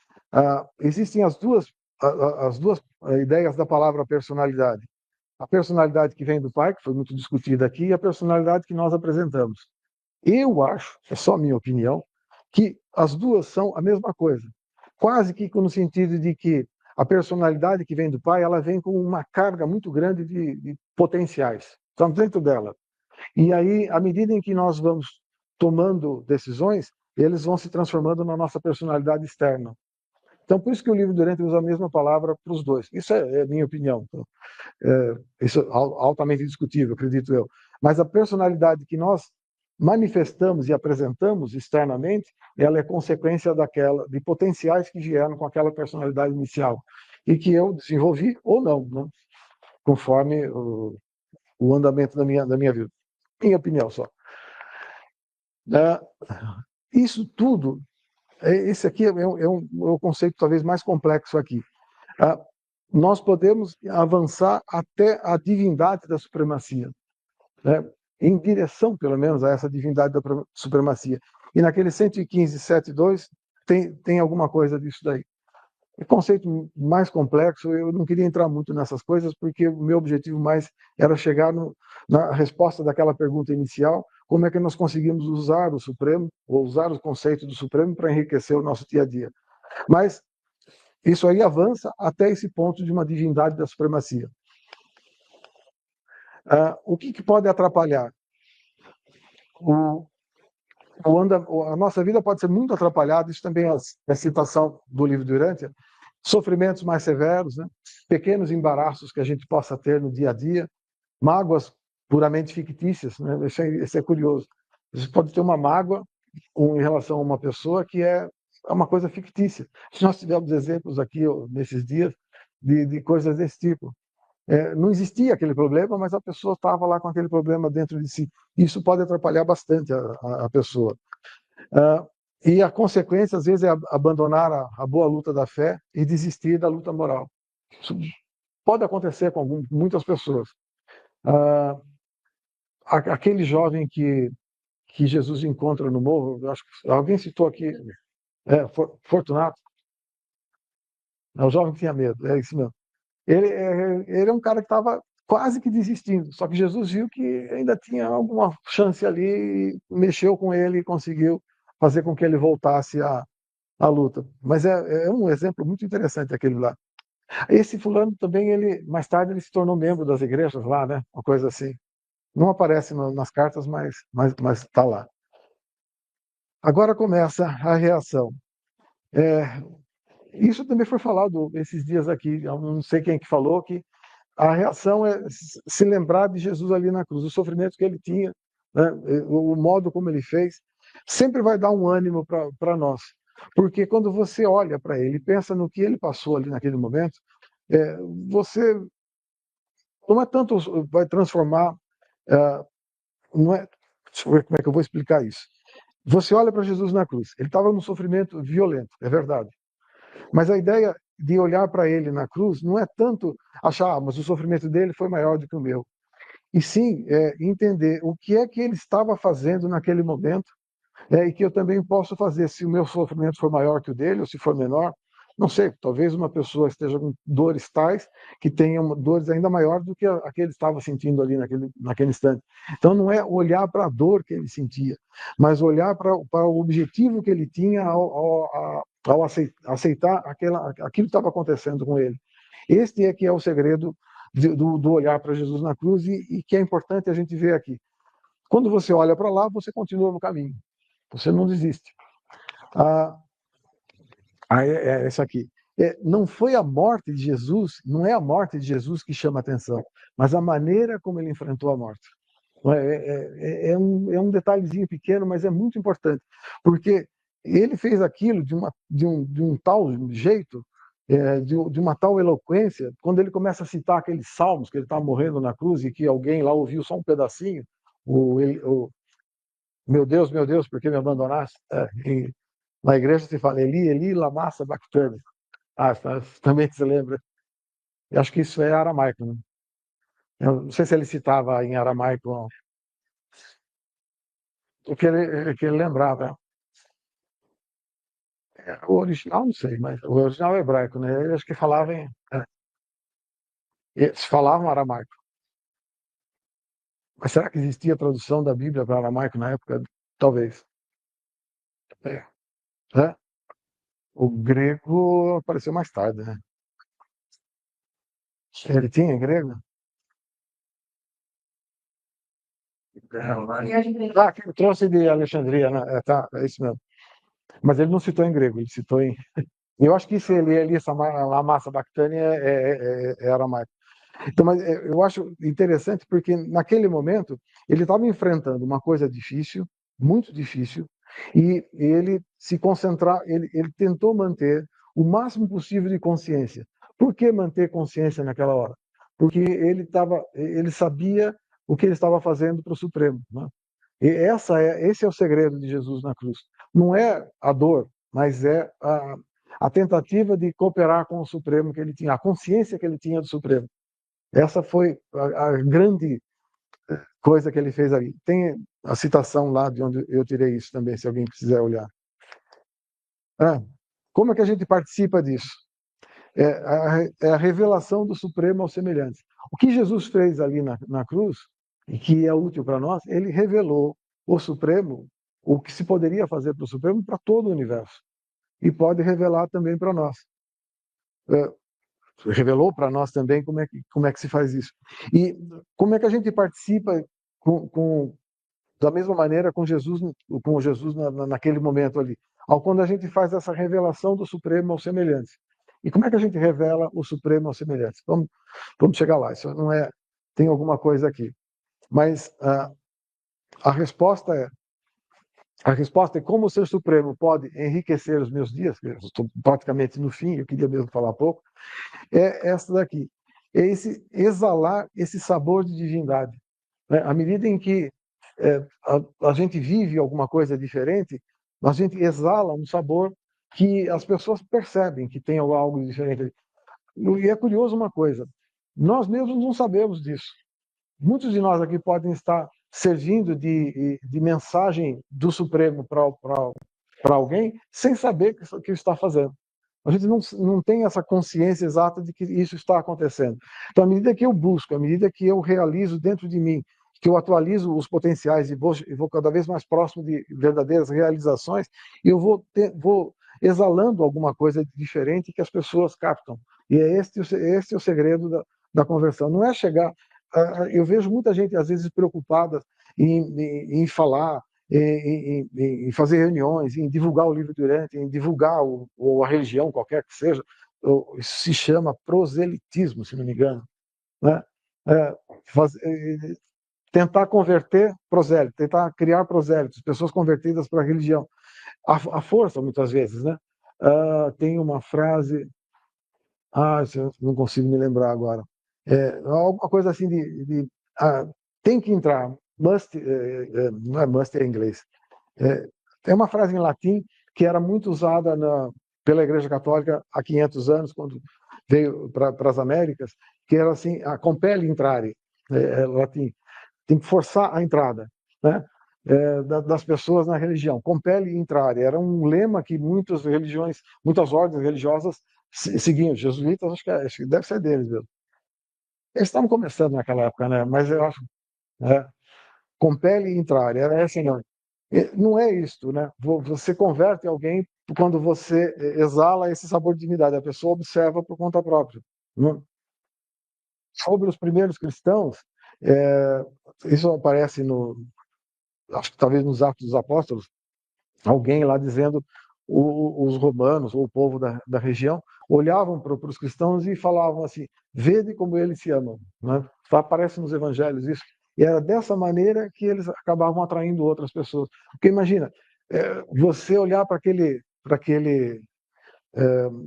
existem as duas ideias da palavra personalidade. A personalidade que vem do Pai, que foi muito discutida aqui, e a personalidade que nós apresentamos. Eu acho, é só a minha opinião, que as duas são a mesma coisa. Quase que no sentido de que a personalidade que vem do pai, ela vem com uma carga muito grande de potenciais. Estão dentro dela. E aí, à medida em que nós vamos tomando decisões, eles vão se transformando na nossa personalidade externa. Então, por isso que o livro Durante usa a mesma palavra para os dois. Isso é a minha opinião. Isso é altamente discutível, acredito eu. Mas a personalidade que nós manifestamos e apresentamos externamente, ela é consequência de potenciais que vieram com aquela personalidade inicial e que eu desenvolvi ou não, né? Conforme o andamento da minha vida. Minha opinião só. Isso tudo, esse aqui é um conceito talvez mais complexo aqui. Nós podemos avançar até a divindade da supremacia, né? Em direção, pelo menos, a essa divindade da supremacia. E naquele 115, 7.2 tem alguma coisa disso daí. É um conceito mais complexo, eu não queria entrar muito nessas coisas, porque o meu objetivo mais era chegar na resposta daquela pergunta inicial, como é que nós conseguimos usar o Supremo, ou usar o conceito do Supremo para enriquecer o nosso dia a dia. Mas isso aí avança até esse ponto de uma divindade da supremacia. O que pode atrapalhar? A nossa vida pode ser muito atrapalhada, isso também é citação do livro do Urântia, sofrimentos mais severos, né? Pequenos embaraços que a gente possa ter no dia a dia, mágoas puramente fictícias, né? Isso é curioso. Você pode ter uma mágoa em relação a uma pessoa que é uma coisa fictícia. Nós tivemos exemplos aqui nesses dias de coisas desse tipo. Não existia aquele problema, mas a pessoa estava lá com aquele problema dentro de si. Isso pode atrapalhar bastante a pessoa. E a consequência, às vezes, é abandonar a boa luta da fé e desistir da luta moral. Isso pode acontecer com muitas pessoas. Aquele jovem que Jesus encontra no morro, acho que alguém citou aqui, Fortunato, é o jovem que tinha medo, é isso mesmo. Ele é um cara que estava quase que desistindo, só que Jesus viu que ainda tinha alguma chance ali, mexeu com ele e conseguiu fazer com que ele voltasse à luta. Mas é um exemplo muito interessante aquele lá. Esse fulano também, mais tarde ele se tornou membro das igrejas lá, né? Uma coisa assim. Não aparece nas cartas, mas está lá. Agora começa a reação. Isso também foi falado esses dias aqui, eu não sei quem que falou, que a reação é se lembrar de Jesus ali na cruz, o sofrimento que ele tinha, né? O modo como ele fez, sempre vai dar um ânimo para nós. Porque quando você olha para ele e pensa no que ele passou ali naquele momento, você não é tanto vai transformar, não é, deixa eu ver como é que eu vou explicar isso. Você olha para Jesus na cruz, ele estava num sofrimento violento, é verdade. Mas a ideia de olhar para ele na cruz não é tanto achar, mas o sofrimento dele foi maior do que o meu. E sim, entender o que é que ele estava fazendo naquele momento, e que eu também posso fazer, se o meu sofrimento for maior que o dele, ou se for menor. Não sei, talvez uma pessoa esteja com dores tais que tenha dores ainda maiores do que a que ele estava sentindo ali naquele instante. Então não é olhar para a dor que ele sentia, mas olhar para o objetivo que ele tinha ao aceitar aquilo que estava acontecendo com ele. Este é que é o segredo do olhar para Jesus na cruz e que é importante a gente ver aqui. Quando você olha para lá, você continua no caminho. Você não desiste. É essa aqui. Não foi a morte de Jesus, não é a morte de Jesus que chama a atenção, mas a maneira como ele enfrentou a morte. É um detalhezinho pequeno, mas é muito importante, porque ele fez aquilo de um tal jeito, de uma tal eloquência, quando ele começa a citar aqueles salmos que ele está morrendo na cruz e que alguém lá ouviu só um pedacinho, o meu Deus, por que me abandonaste? Na igreja se fala Eli, Eli, lama sabachthani. Também se lembra. Eu acho que isso é aramaico, né? Eu não sei se ele citava em aramaico o que ele lembrava. O original não sei, mas o original é hebraico, né? Eu acho que eles falavam aramaico. Mas será que existia tradução da Bíblia para aramaico na época? talvez. É. Né? O grego apareceu mais tarde, né? Ele tinha grego? Ah, que eu trouxe de Alexandria, né? Tá, é isso mesmo. Mas ele não citou em grego, ele citou em. Eu acho que se ele ali, a massa bactânia é aramaico. Então, mas eu acho interessante porque naquele momento ele estava enfrentando uma coisa difícil, muito difícil, e ele se concentrar, ele tentou manter o máximo possível de consciência. Por que manter consciência naquela hora? Porque ele sabia o que ele estava fazendo para o Supremo, né? E esse é o segredo de Jesus na cruz. Não é a dor, mas é a tentativa de cooperar com o Supremo que ele tinha, a consciência que ele tinha do Supremo. Essa foi a grande coisa que ele fez ali. Tem a citação lá de onde eu tirei isso também, se alguém quiser olhar. Como é que a gente participa disso? É a revelação do Supremo aos semelhantes. O que Jesus fez ali na cruz, e que é útil para nós, ele revelou o Supremo, o que se poderia fazer para o Supremo, para todo o universo. E pode revelar também para nós. Revelou para nós também como é que se faz isso. E como é que a gente participa da mesma maneira com Jesus naquele momento ali, quando a gente faz essa revelação do Supremo aos semelhantes. E como é que a gente revela o Supremo aos semelhantes? Vamos chegar lá, isso não é, tem alguma coisa aqui. Mas a resposta é como o Ser Supremo pode enriquecer os meus dias, eu estou praticamente no fim, eu queria mesmo falar pouco, é essa daqui, é exalar esse sabor de divindade. Né? À medida em que a gente vive alguma coisa diferente, a gente exala um sabor que as pessoas percebem que tem algo diferente. E é curioso uma coisa, nós mesmos não sabemos disso. Muitos de nós aqui podem estar servindo de mensagem do Supremo para alguém sem saber que está fazendo. A gente não tem essa consciência exata de que isso está acontecendo. Então, à medida que eu busco, à medida que eu realizo dentro de mim, que eu atualizo os potenciais e vou cada vez mais próximo de verdadeiras realizações, eu vou exalando alguma coisa diferente que as pessoas captam. E este é o segredo da conversão. Não é chegar. Eu vejo muita gente, às vezes, preocupada em falar, em fazer reuniões, em divulgar o livro durante, em divulgar a religião, qualquer que seja. Isso se chama proselitismo, se não me engano. Né? É, tentar converter prosélitos, tentar criar prosélitos, pessoas convertidas para a religião. A força, muitas vezes. Né? Tem uma frase, eu não consigo me lembrar agora. Alguma coisa assim tem que entrar, must, não é must, é em inglês. Tem uma frase em latim que era muito usada pela Igreja Católica há 500 anos, quando veio para as Américas, que era assim, compele intrare, latim, tem que forçar a entrada, né, das pessoas na religião, compele intrare, era um lema que muitas religiões, muitas ordens religiosas seguiam, os jesuítas, acho que deve ser deles mesmo. Eles estavam começando naquela época, né, mas eu acho, compele intrare, era essa não. Não é isto, né? Você converte alguém quando você exala esse sabor de divindade, a pessoa observa por conta própria. Né? Sobre os primeiros cristãos, isso aparece acho que talvez nos Atos dos Apóstolos, alguém lá dizendo os romanos, ou o povo da região, olhavam para os cristãos e falavam assim, vede como eles se amam. Né? Aparece nos evangelhos isso. E era dessa maneira que eles acabavam atraindo outras pessoas. Porque imagina, você olhar para aquele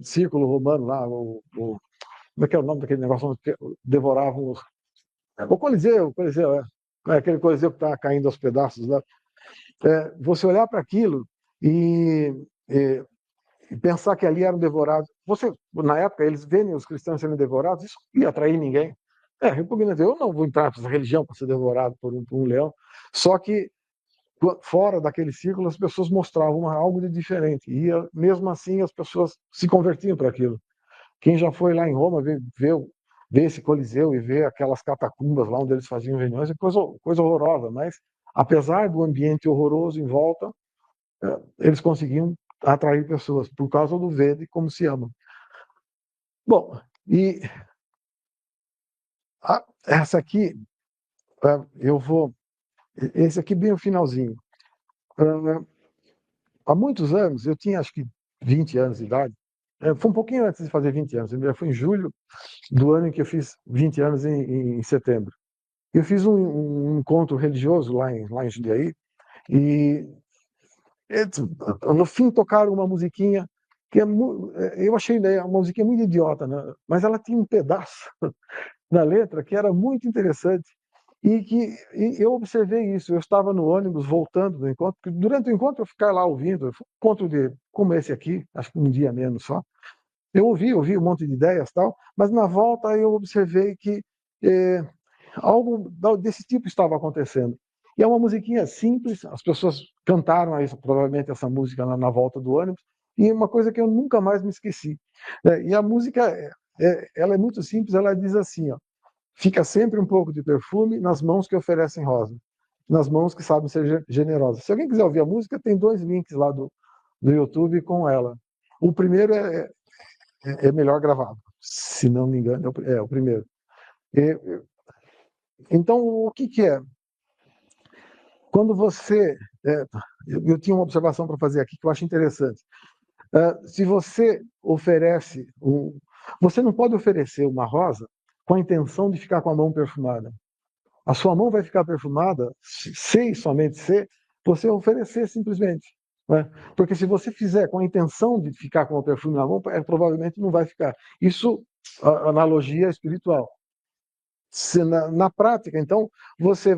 círculo romano lá, como é que é o nome daquele negócio onde devoravam o Coliseu, aquele Coliseu que está caindo aos pedaços lá. Você olhar para aquilo e pensar que ali eram devorados. Na época, eles veem os cristãos sendo devorados, isso não ia atrair ninguém. Repugnante. Eu não vou entrar para essa religião para ser devorado por um leão. Só que, fora daquele círculo, as pessoas mostravam algo de diferente. E, mesmo assim, as pessoas se convertiam para aquilo. Quem já foi lá em Roma, vê esse Coliseu e vê aquelas catacumbas lá onde eles faziam reuniões, é coisa horrorosa, mas apesar do ambiente horroroso em volta, eles conseguiam atrair pessoas por causa do verde, como se ama. Bom, e essa aqui, esse aqui bem o finalzinho. Há muitos anos, eu tinha acho que 20 anos de idade, foi um pouquinho antes de fazer 20 anos, foi em julho do ano em que eu fiz 20 anos, em setembro. Eu fiz um encontro religioso lá em Jundiaí, e no fim tocaram uma musiquinha que eu achei uma musiquinha muito idiota, né? Mas ela tinha um pedaço na letra que era muito interessante, e eu observei isso. Eu estava no ônibus voltando do encontro, porque durante o encontro eu ficar lá ouvindo, encontro como esse aqui, acho que um dia menos só, eu ouvi um monte de ideias, tal, mas na volta eu observei que algo desse tipo estava acontecendo. E é uma musiquinha simples, as pessoas cantaram provavelmente essa música na volta do ônibus, e uma coisa que eu nunca mais me esqueci. E a música, ela é muito simples, ela diz assim, ó: fica sempre um pouco de perfume nas mãos que oferecem rosa, nas mãos que sabem ser generosas. Se alguém quiser ouvir a música, tem 2 links lá do YouTube com ela. O primeiro é melhor gravado, se não me engano, é o primeiro. Então, o que é? Quando você. Eu tinha uma observação para fazer aqui que eu acho interessante. Se você oferece. Você não pode oferecer uma rosa com a intenção de ficar com a mão perfumada. A sua mão vai ficar perfumada, se e somente se você oferecer simplesmente. Né? Porque se você fizer com a intenção de ficar com o perfume na mão, provavelmente não vai ficar. Isso, analogia espiritual. Na prática, então, você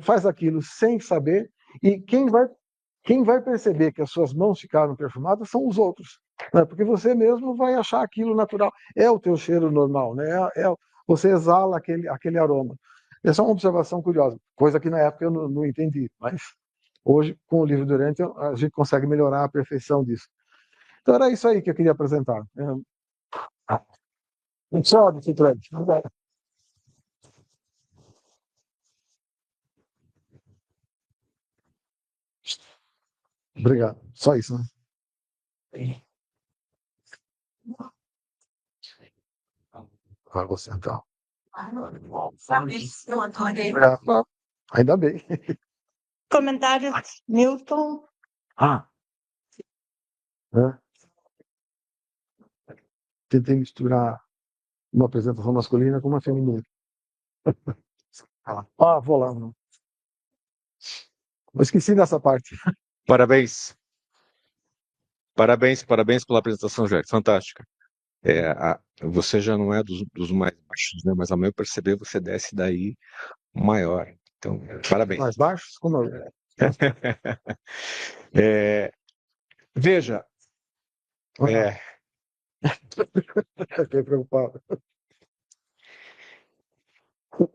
faz aquilo sem saber, e quem vai perceber que as suas mãos ficaram perfumadas são os outros, né? Porque você mesmo vai achar aquilo natural. É o teu cheiro normal, né? Você exala aquele aroma. Essa é uma observação curiosa, coisa que na época eu não entendi, mas hoje, com o livro Durante, a gente consegue melhorar a perfeição disso. Então era isso aí que eu queria apresentar. Só, Fred. Obrigado. Só isso, né? Vou sentar. Ainda bem. Comentários, Milton. Tentei misturar uma apresentação masculina com uma feminina. Vou lá. Não. Eu esqueci dessa parte. Parabéns. Parabéns pela apresentação, Jair. Fantástica. Você já não é dos mais baixos, né? Mas ao meu perceber, você desce daí maior. Então, parabéns. Mais baixos? Como eu? Veja. Fiquei preocupado.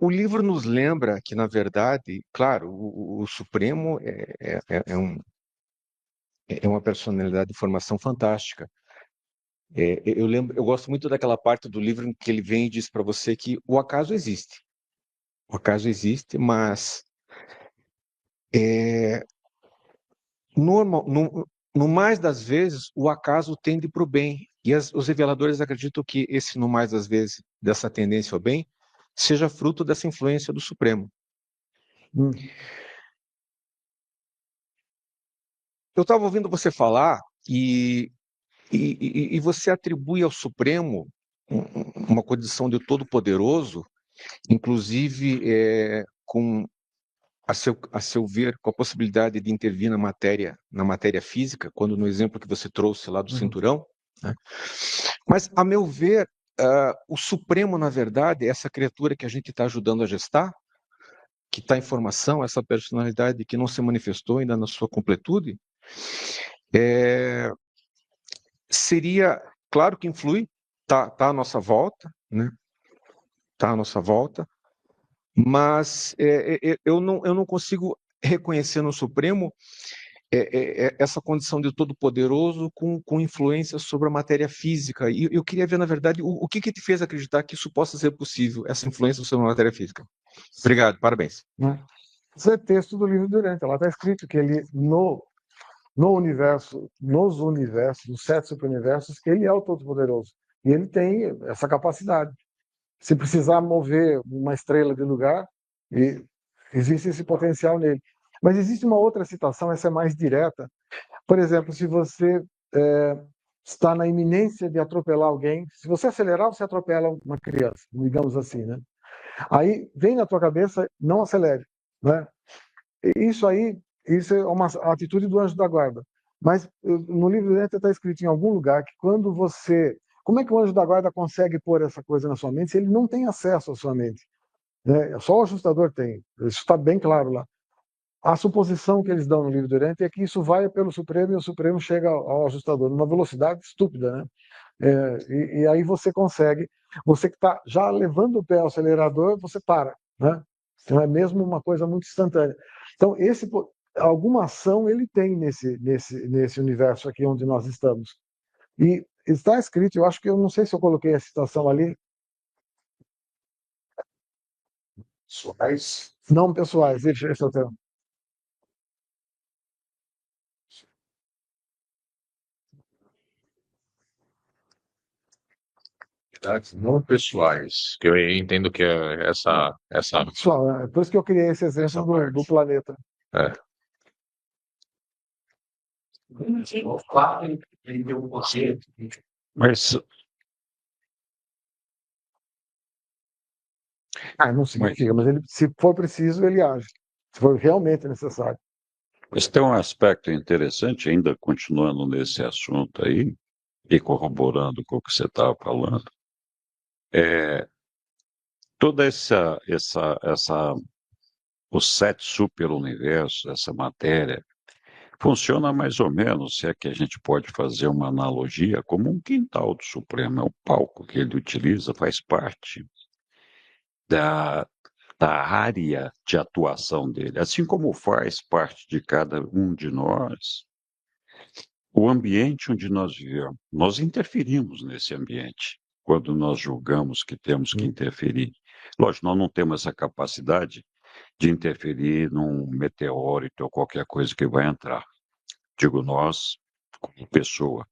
O livro nos lembra que, na verdade, claro, o Supremo é uma personalidade de formação fantástica. Eu gosto muito daquela parte do livro em que ele vem e diz para você que o acaso existe. O acaso existe, mas no mais das vezes o acaso tende para o bem. E os reveladores acreditam que esse, no mais das vezes, dessa tendência ao bem, seja fruto dessa influência do Supremo. Eu estava ouvindo você falar e você atribui ao Supremo uma condição de todo-poderoso, inclusive com, a seu ver, com a possibilidade de intervir na matéria física, quando no exemplo que você trouxe lá do cinturão. Né? Mas, a meu ver, o Supremo, na verdade, é essa criatura que a gente está ajudando a gestar, que está em formação, essa personalidade que não se manifestou ainda na sua completude, seria, claro que influi, tá à nossa volta, né? Tá à nossa volta, mas eu não consigo reconhecer no Supremo essa condição de todo-poderoso com influência sobre a matéria física. E eu queria ver, na verdade, o que te fez acreditar que isso possa ser possível, essa influência sobre a matéria física. Obrigado, parabéns. Isso é texto do livro Durante. Lá está escrito que ele, no universo, nos 7 superuniversos, ele é o Todo-Poderoso. E ele tem essa capacidade. Se precisar mover uma estrela de lugar, e existe esse potencial nele. Mas existe uma outra citação, essa é mais direta. Por exemplo, se você está na iminência de atropelar alguém, se você acelerar, você atropela uma criança, digamos assim, né? Aí vem na tua cabeça, não acelere, né? Isso aí, isso é uma atitude do anjo da guarda. Mas no livro dentro está escrito em algum lugar que quando você... Como é que o anjo da guarda consegue pôr essa coisa na sua mente se ele não tem acesso à sua mente? Né? Só o ajustador tem. Isso está bem claro lá. A suposição que eles dão no livro Durante é que isso vai pelo Supremo e o Supremo chega ao ajustador numa velocidade estúpida, né? E aí você consegue, você que está já levando o pé ao acelerador, você para, né? Então é mesmo uma coisa muito instantânea. Então alguma ação ele tem nesse universo aqui onde nós estamos. E está escrito, eu acho que eu não sei se eu coloquei a citação ali, Pessoais. não pessoais, esse é o termo. Não pessoais, que eu entendo que é essa Pessoal, é por isso que eu criei esse exemplo do planeta. é, O fato de ele ter um poder. Mas, Não significa, mas ele, se for preciso, ele age. Se for realmente necessário. Mas tem um aspecto interessante, ainda continuando nesse assunto aí, e corroborando com o que você estava falando, toda os 7 superuniversos, essa matéria, funciona mais ou menos, se é que a gente pode fazer uma analogia, como um quintal do Supremo. É o palco que ele utiliza, faz parte da, da área de atuação dele, assim como faz parte de cada um de nós o ambiente onde nós vivemos. Nós interferimos nesse ambiente quando nós julgamos que temos que interferir. Lógico, nós não temos essa capacidade de interferir num meteorito ou qualquer coisa que vai entrar. Digo nós, como pessoa.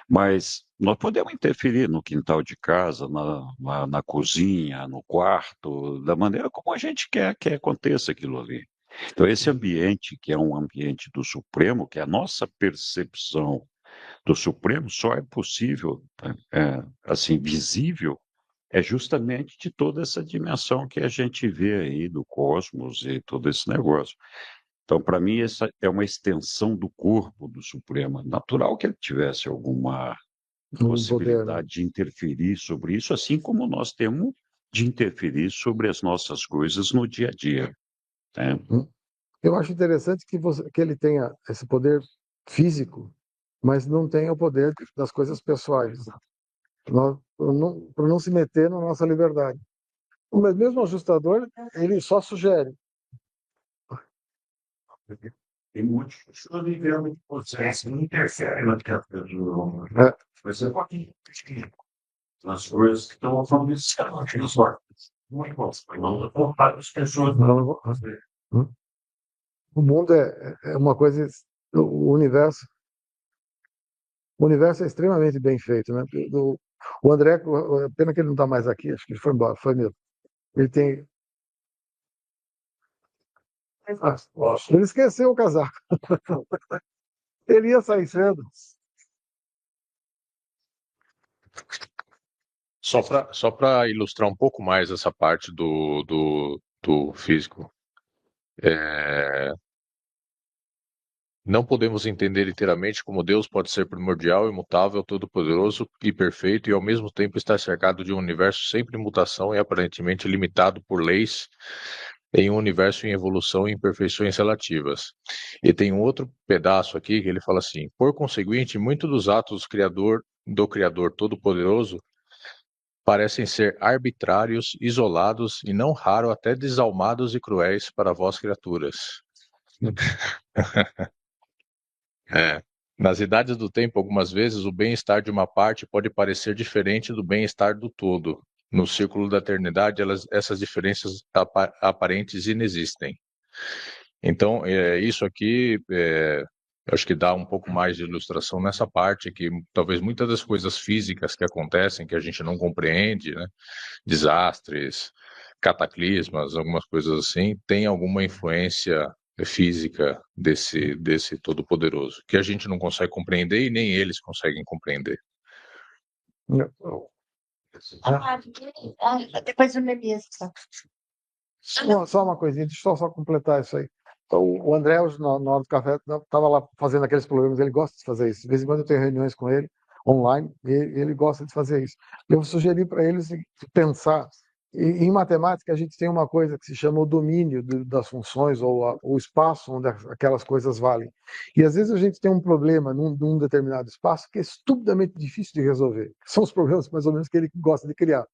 Mas nós podemos interferir no quintal de casa, na cozinha, no quarto, da maneira como a gente quer que aconteça aquilo ali. Então, esse ambiente, que é um ambiente do Supremo, que é a nossa percepção do Supremo, só é possível, assim, visível, é justamente de toda essa dimensão que a gente vê aí do cosmos e todo esse negócio. Então, para mim, essa é uma extensão do corpo do Supremo. Natural que ele tivesse alguma Um poder, né? possibilidade de interferir sobre isso, assim como nós temos de interferir sobre as nossas coisas no dia a dia, né? Eu acho interessante que ele tenha esse poder físico, mas não tenha o poder das coisas pessoais. Para não se meter na nossa liberdade. Mas mesmo o ajustador, ele só sugere. Tem muitos pessoas vivendo de processo, não interfere na criatura do É. Você pode interferir nas coisas que estão acontecendo aqui nos órgãos. Muito bom. Não vou as pessoas não fazer. O mundo é uma coisa. O universo é extremamente bem feito, né? O André, pena que ele não está mais aqui, acho que ele foi embora, foi mesmo. Ele tem. Ele esqueceu o casaco. Ele ia sair cedo. só para ilustrar um pouco mais essa parte do físico. Não podemos entender inteiramente como Deus pode ser primordial, imutável, todo-poderoso e perfeito, e ao mesmo tempo estar cercado de um universo sempre em mutação e aparentemente limitado por leis em um universo em evolução e imperfeições relativas. E tem um outro pedaço aqui que ele fala assim: por conseguinte, muitos dos atos do Criador Todo-Poderoso parecem ser arbitrários, isolados e não raro até desalmados e cruéis para vós criaturas. Nas idades do tempo, algumas vezes, o bem-estar de uma parte pode parecer diferente do bem-estar do todo. No círculo da eternidade, essas diferenças aparentes inexistem. Então, isso aqui, eu acho que dá um pouco mais de ilustração nessa parte, que talvez muitas das coisas físicas que acontecem, que a gente não compreende, né, desastres, cataclismas, algumas coisas assim, tem alguma influência física desse Todo-Poderoso, que a gente não consegue compreender e nem eles conseguem compreender. Depois o Neemias. Só uma coisinha, deixa eu só completar isso aí. O André, hoje, na hora do café, estava lá fazendo aqueles problemas, ele gosta de fazer isso. De vez em quando eu tenho reuniões com ele, online, e ele gosta de fazer isso. Eu sugeri para eles pensar. Em matemática, a gente tem uma coisa que se chama o domínio das funções, ou o espaço onde aquelas coisas valem. E às vezes a gente tem um problema num determinado espaço que é estupidamente difícil de resolver. São os problemas, mais ou menos, que ele gosta de criar,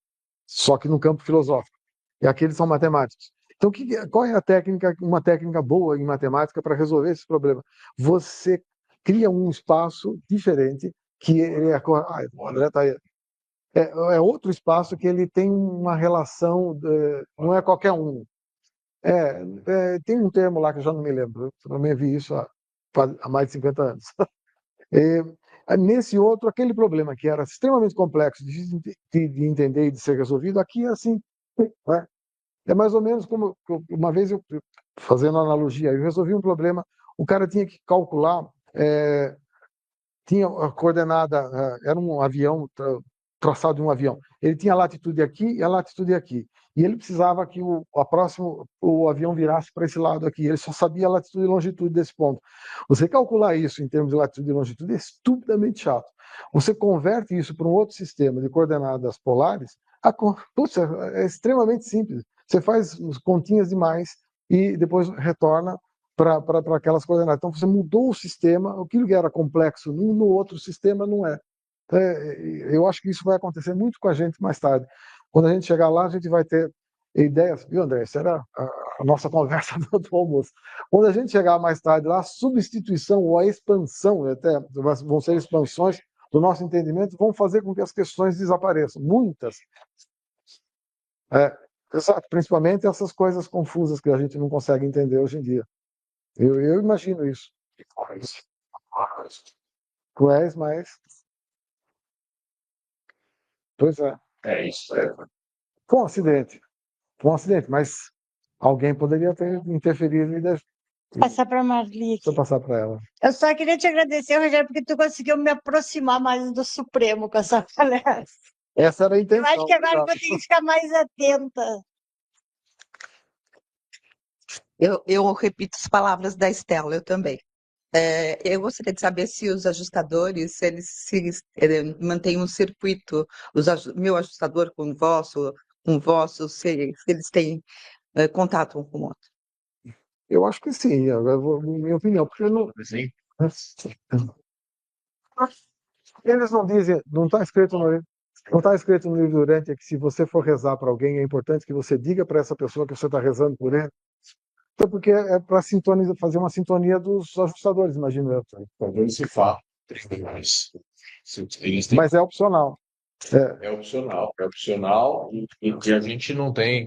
só que no campo filosófico. E aqueles são matemáticos. Então, qual é a técnica, uma técnica boa em matemática para resolver esse problema? Você cria um espaço diferente, que o André está aí. É outro espaço que ele tem uma relação, não é qualquer um. Tem um termo lá que eu já não me lembro, eu também vi isso há mais de 50 anos. Nesse outro, aquele problema que era extremamente complexo, difícil de entender e de ser resolvido, aqui é assim. Né? É mais ou menos como uma vez eu, fazendo analogia, eu resolvi um problema, o cara tinha que calcular, tinha a coordenada, era um avião, traçado de um avião, ele tinha a latitude aqui e a latitude aqui, e ele precisava que o avião virasse para esse lado aqui, ele só sabia a latitude e longitude desse ponto. Você calcular isso em termos de latitude e longitude é estupidamente chato. Você converte isso para um outro sistema de coordenadas polares, é extremamente simples. Você faz continhas demais e depois retorna para aquelas coordenadas. Então você mudou o sistema, aquilo que era complexo no outro sistema não é. Eu acho que isso vai acontecer muito com a gente mais tarde. Quando a gente chegar lá, a gente vai ter ideias. Viu, André? Essa era a nossa conversa do almoço. Quando a gente chegar mais tarde lá, a substituição ou a expansão, até vão ser expansões do nosso entendimento, vão fazer com que as questões desapareçam. Muitas. Exato, principalmente essas coisas confusas que a gente não consegue entender hoje em dia. Eu imagino isso. Cruéis, mas. Pois é. É isso. Foi um acidente. Foi um acidente, mas alguém poderia ter interferido e deixar. Passar para a Marli Deixa eu aqui. passar para ela. Eu só queria te agradecer, Rogério, porque tu conseguiu me aproximar mais do Supremo com essa palestra. Essa era a Eu intenção. acho que agora eu vou ter que ficar mais atenta. Eu repito as palavras da Estela, eu também. Eu gostaria de saber se os ajustadores, se eles mantêm um circuito, meu ajustador com o vosso, se eles têm contato um com o outro. Eu acho que sim, minha opinião, porque não. Eles não dizem, não está escrito no livro. Não está escrito no livro durante que se você for rezar para alguém, é importante que você diga para essa pessoa que você está rezando por ele. Então, porque é para fazer uma sintonia dos ajustadores, imagino eu. Talvez se fala. Mas é opcional. É opcional e a gente não tem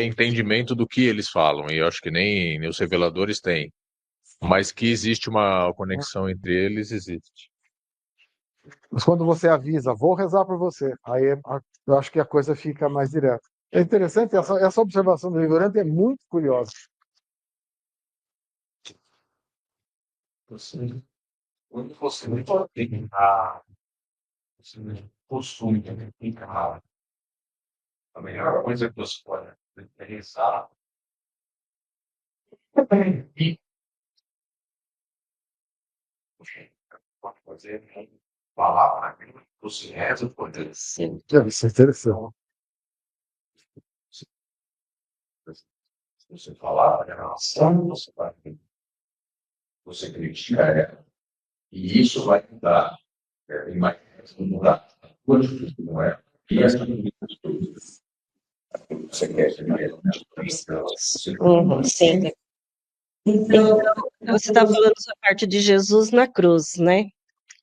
entendimento do que eles falam, e eu acho que nem os reveladores têm, mas que existe uma conexão entre eles, existe. Mas quando você avisa, vou rezar por você, aí eu acho que a coisa fica mais direta. É interessante, essa observação do Vigorante é muito curiosa. Quando você não tem a costume de ficar, a melhor coisa que você pode pensar e pode fazer é falar para mim, você reza por Deus. Deve ser interessante. Se você falar para a relação, você vai você critica ela. E isso vai mudar. Vai mudar a tua atitude, não é? E essa atitude você quer que Sim. Então, você está falando essa parte de Jesus na cruz, né?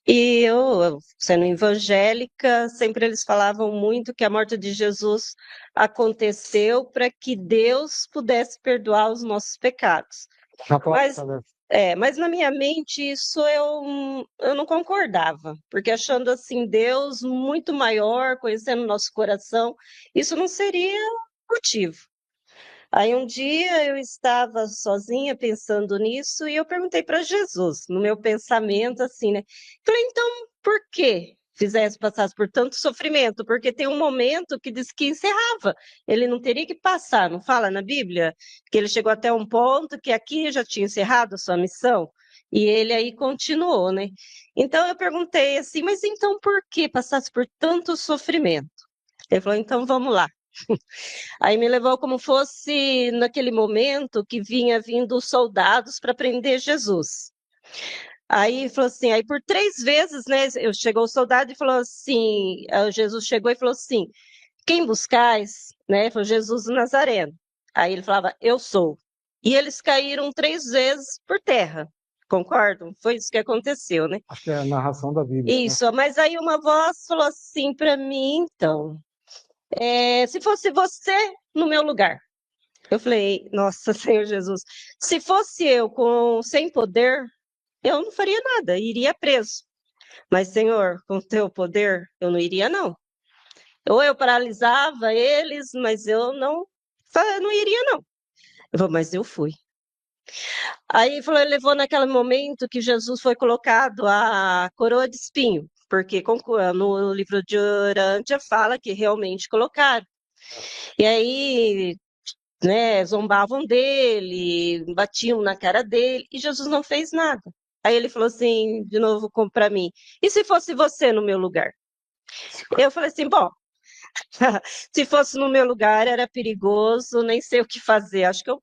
E eu, sendo evangélica, sempre eles falavam muito que a morte de Jesus aconteceu para que Deus pudesse perdoar os nossos pecados. Na Mas, prática, né? mas na minha mente isso eu não concordava, porque achando assim Deus muito maior, conhecendo o nosso coração, isso não seria motivo. Aí um dia eu estava sozinha pensando nisso e eu perguntei para Jesus, no meu pensamento assim, né? Falei, então, por que passasse por tanto sofrimento? Porque tem um momento que diz que encerrava. Ele não teria que passar, não fala na Bíblia? Que ele chegou até um ponto que aqui já tinha encerrado a sua missão. E ele aí continuou, né? Então eu perguntei assim, mas então por que passasse por tanto sofrimento? Ele falou, então vamos lá. Aí me levou como fosse naquele momento que vinha vindo os soldados para prender Jesus. Aí falou assim, aí por 3 vezes, né, chegou o soldado e falou assim, Jesus chegou e falou assim, quem buscais, né, foi Jesus o Nazareno. Aí ele falava, eu sou. E eles caíram 3 vezes por terra, concordam? Foi isso que aconteceu, né? Acho que é a narração da Bíblia, né? Isso, mas aí uma voz falou assim para mim, então, se fosse você no meu lugar, eu falei, nossa, Senhor Jesus, se fosse eu sem poder, eu não faria nada, iria preso. Mas, Senhor, com teu poder, eu não iria, não. Ou eu paralisava eles, mas eu não iria, não. Eu falei, mas eu fui. Aí falou, ele levou naquele momento que Jesus foi colocado a coroa de espinho, porque no livro de Urântia fala que realmente colocaram. E aí né, zombavam dele, batiam na cara dele, e Jesus não fez nada. Aí ele falou assim, de novo para mim, e se fosse você no meu lugar? Eu falei assim, bom, se fosse no meu lugar era perigoso, nem sei o que fazer, acho que eu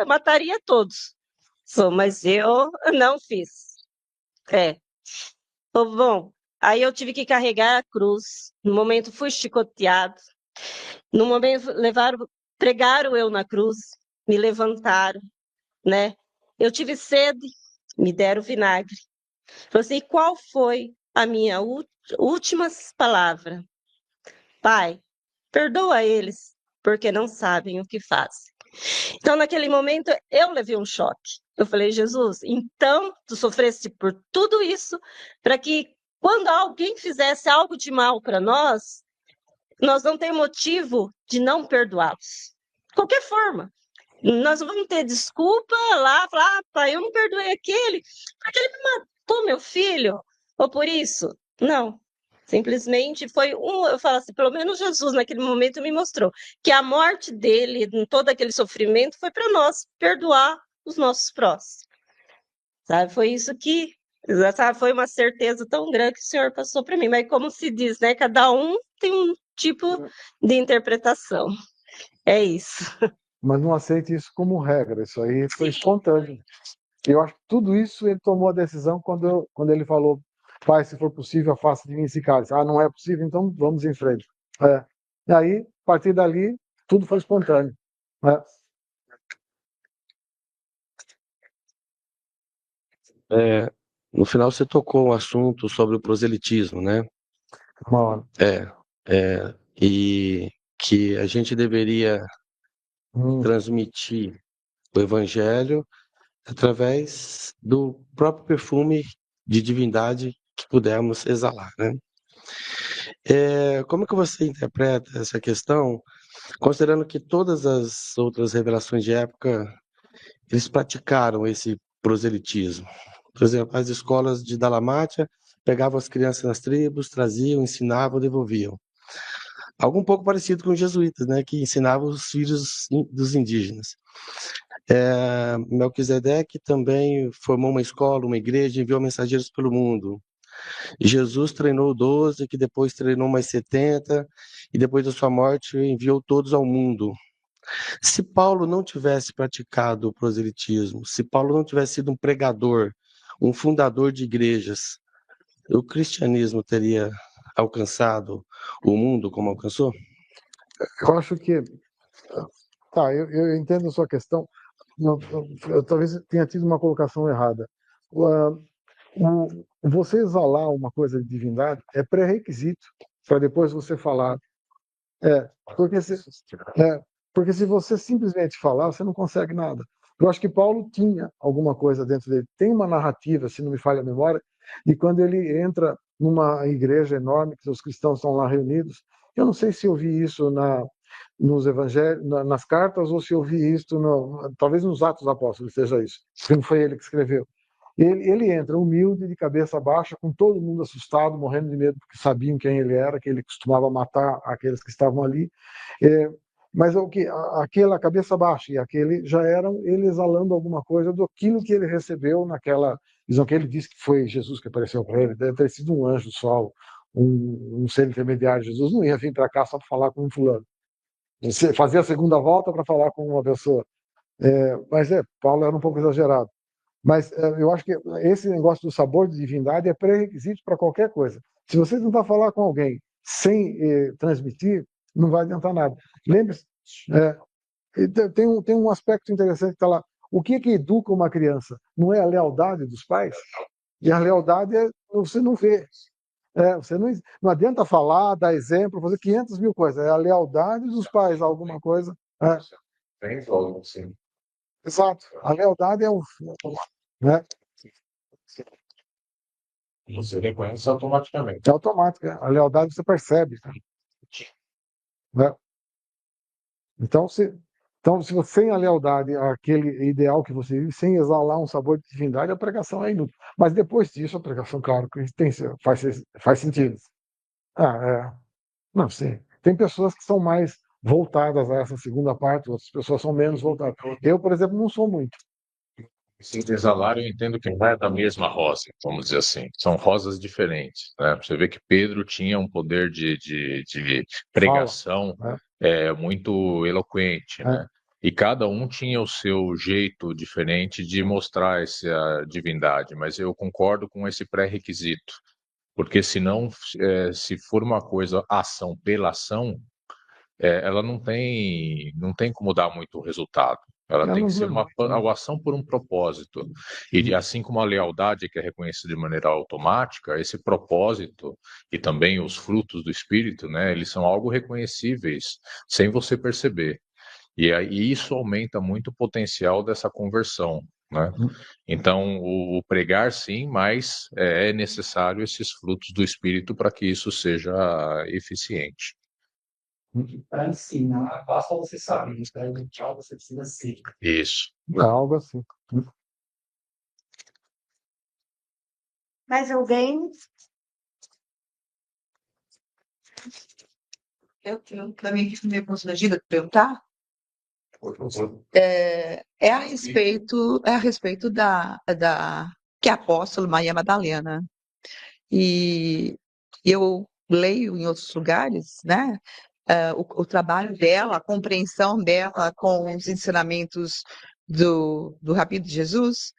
mataria todos. Mas eu não fiz. É. Bom, aí eu tive que carregar a cruz, no momento fui chicoteado, no momento pregaram eu na cruz, me levantaram, né? Eu tive sede, me deram vinagre. Falei assim, e qual foi a minha última palavra? Pai, perdoa eles, porque não sabem o que fazem. Então, naquele momento, eu levei um choque. Eu falei, Jesus, então tu sofreste por tudo isso para que quando alguém fizesse algo de mal para nós não temos motivo de não perdoá-los. De qualquer forma. Nós não vamos ter desculpa lá, falar, pai, eu não perdoei aquele, porque ele me matou, meu filho, ou por isso. Não. Simplesmente foi eu falo assim, pelo menos Jesus naquele momento me mostrou que a morte dele, em todo aquele sofrimento, foi para nós perdoar os nossos próximos. Sabe? Foi isso que, sabe, foi uma certeza tão grande que o Senhor passou para mim. Mas como se diz, né? Cada um tem um tipo de interpretação. É isso. Mas não aceite isso como regra, isso aí foi espontâneo. Eu acho que tudo isso ele tomou a decisão quando ele falou, pai, se for possível, afasta de mim esse cálice. Ah, não é possível, então vamos em frente. É. E aí, a partir dali, tudo foi espontâneo. No final você tocou um assunto sobre o proselitismo, né? Uma hora. E que a gente deveria transmitir o evangelho através do próprio perfume de divindade que pudermos exalar, né? Como que você interpreta essa questão, considerando que todas as outras revelações de época, eles praticaram esse proselitismo? Por exemplo, as escolas de Dalamátia pegavam as crianças nas tribos, traziam, ensinavam, devolviam. Algo um pouco parecido com os jesuítas, né, que ensinavam os filhos dos indígenas. Melquisedeque também formou uma escola, uma igreja, enviou mensageiros pelo mundo. Jesus treinou 12, que depois treinou mais 70, e depois da sua morte enviou todos ao mundo. Se Paulo não tivesse praticado o proselitismo, se Paulo não tivesse sido um pregador, um fundador de igrejas, o cristianismo teria alcançado o mundo como alcançou? Eu acho que... Tá, eu entendo a sua questão. Eu talvez tenha tido uma colocação errada. Você exalar uma coisa de divindade é pré-requisito para depois você falar. É, porque se, porque se você simplesmente falar, você não consegue nada. Eu acho que Paulo tinha alguma coisa dentro dele. Tem uma narrativa, se não me falha a memória, de quando ele entra numa igreja enorme, que os cristãos estão lá reunidos. Eu não sei se eu vi isso nos evangelhos, nas cartas, ou se eu vi isso, talvez nos Atos Apóstolos seja isso. Porque não foi ele que escreveu. Ele entra humilde, de cabeça baixa, com todo mundo assustado, morrendo de medo, porque sabiam quem ele era, que ele costumava matar aqueles que estavam ali. Mas o que aquela cabeça baixa e aquele já eram ele exalando alguma coisa daquilo que ele recebeu naquela visão que ele disse que foi Jesus que apareceu para ele. Deve ter sido um anjo só, um ser intermediário. Jesus não ia vir para cá só para falar com um fulano. Ele fazia a segunda volta para falar com uma pessoa. Mas Paulo era um pouco exagerado. Mas eu acho que esse negócio do sabor de divindade é pré-requisito para qualquer coisa. Se você tentar falar com alguém sem transmitir, não vai adiantar nada. Lembre-se, tem um aspecto interessante que está lá. O que educa uma criança? Não é a lealdade dos pais? E a lealdade você não vê. Você não adianta falar, dar exemplo, fazer 500 mil coisas. É a lealdade dos pais a alguma coisa. Tem jogo, sim. Exato. A lealdade é o. Né? Você reconhece automaticamente. É automático. A lealdade você percebe. Né? Então, se você tem a lealdade àquele ideal que você vive, sem exalar um sabor de divindade, a pregação é inútil. Mas depois disso, a pregação, claro, que faz sentido. Não, sim. Tem pessoas que são mais voltadas a essa segunda parte, outras pessoas são menos voltadas. Eu, por exemplo, não sou muito. Sim, exalar, eu entendo que não é da mesma rosa, vamos dizer assim. São rosas diferentes, né? Você vê que Pedro tinha um poder de pregação muito eloquente, né? E cada um tinha o seu jeito diferente de mostrar essa divindade, mas eu concordo com esse pré-requisito, porque senão, se for uma coisa ação pela ação, ela não tem como dar muito resultado. Ela tem que ser uma ação por um propósito. E assim como a lealdade que é reconhecida de maneira automática, esse propósito e também os frutos do Espírito, né, eles são algo reconhecíveis, sem você perceber. E aí isso aumenta muito o potencial dessa conversão, né? Então, o pregar sim, mas é necessário esses frutos do Espírito para que isso seja eficiente. Para ensinar, basta você saber, para educar você precisa ser. Isso. Algo assim. Mais alguém? Eu também fico meio constrangida de perguntar. É a respeito da que é apóstolo Maria Madalena. E eu leio em outros lugares, né, o trabalho dela, a compreensão dela com os ensinamentos do Rabi de Jesus,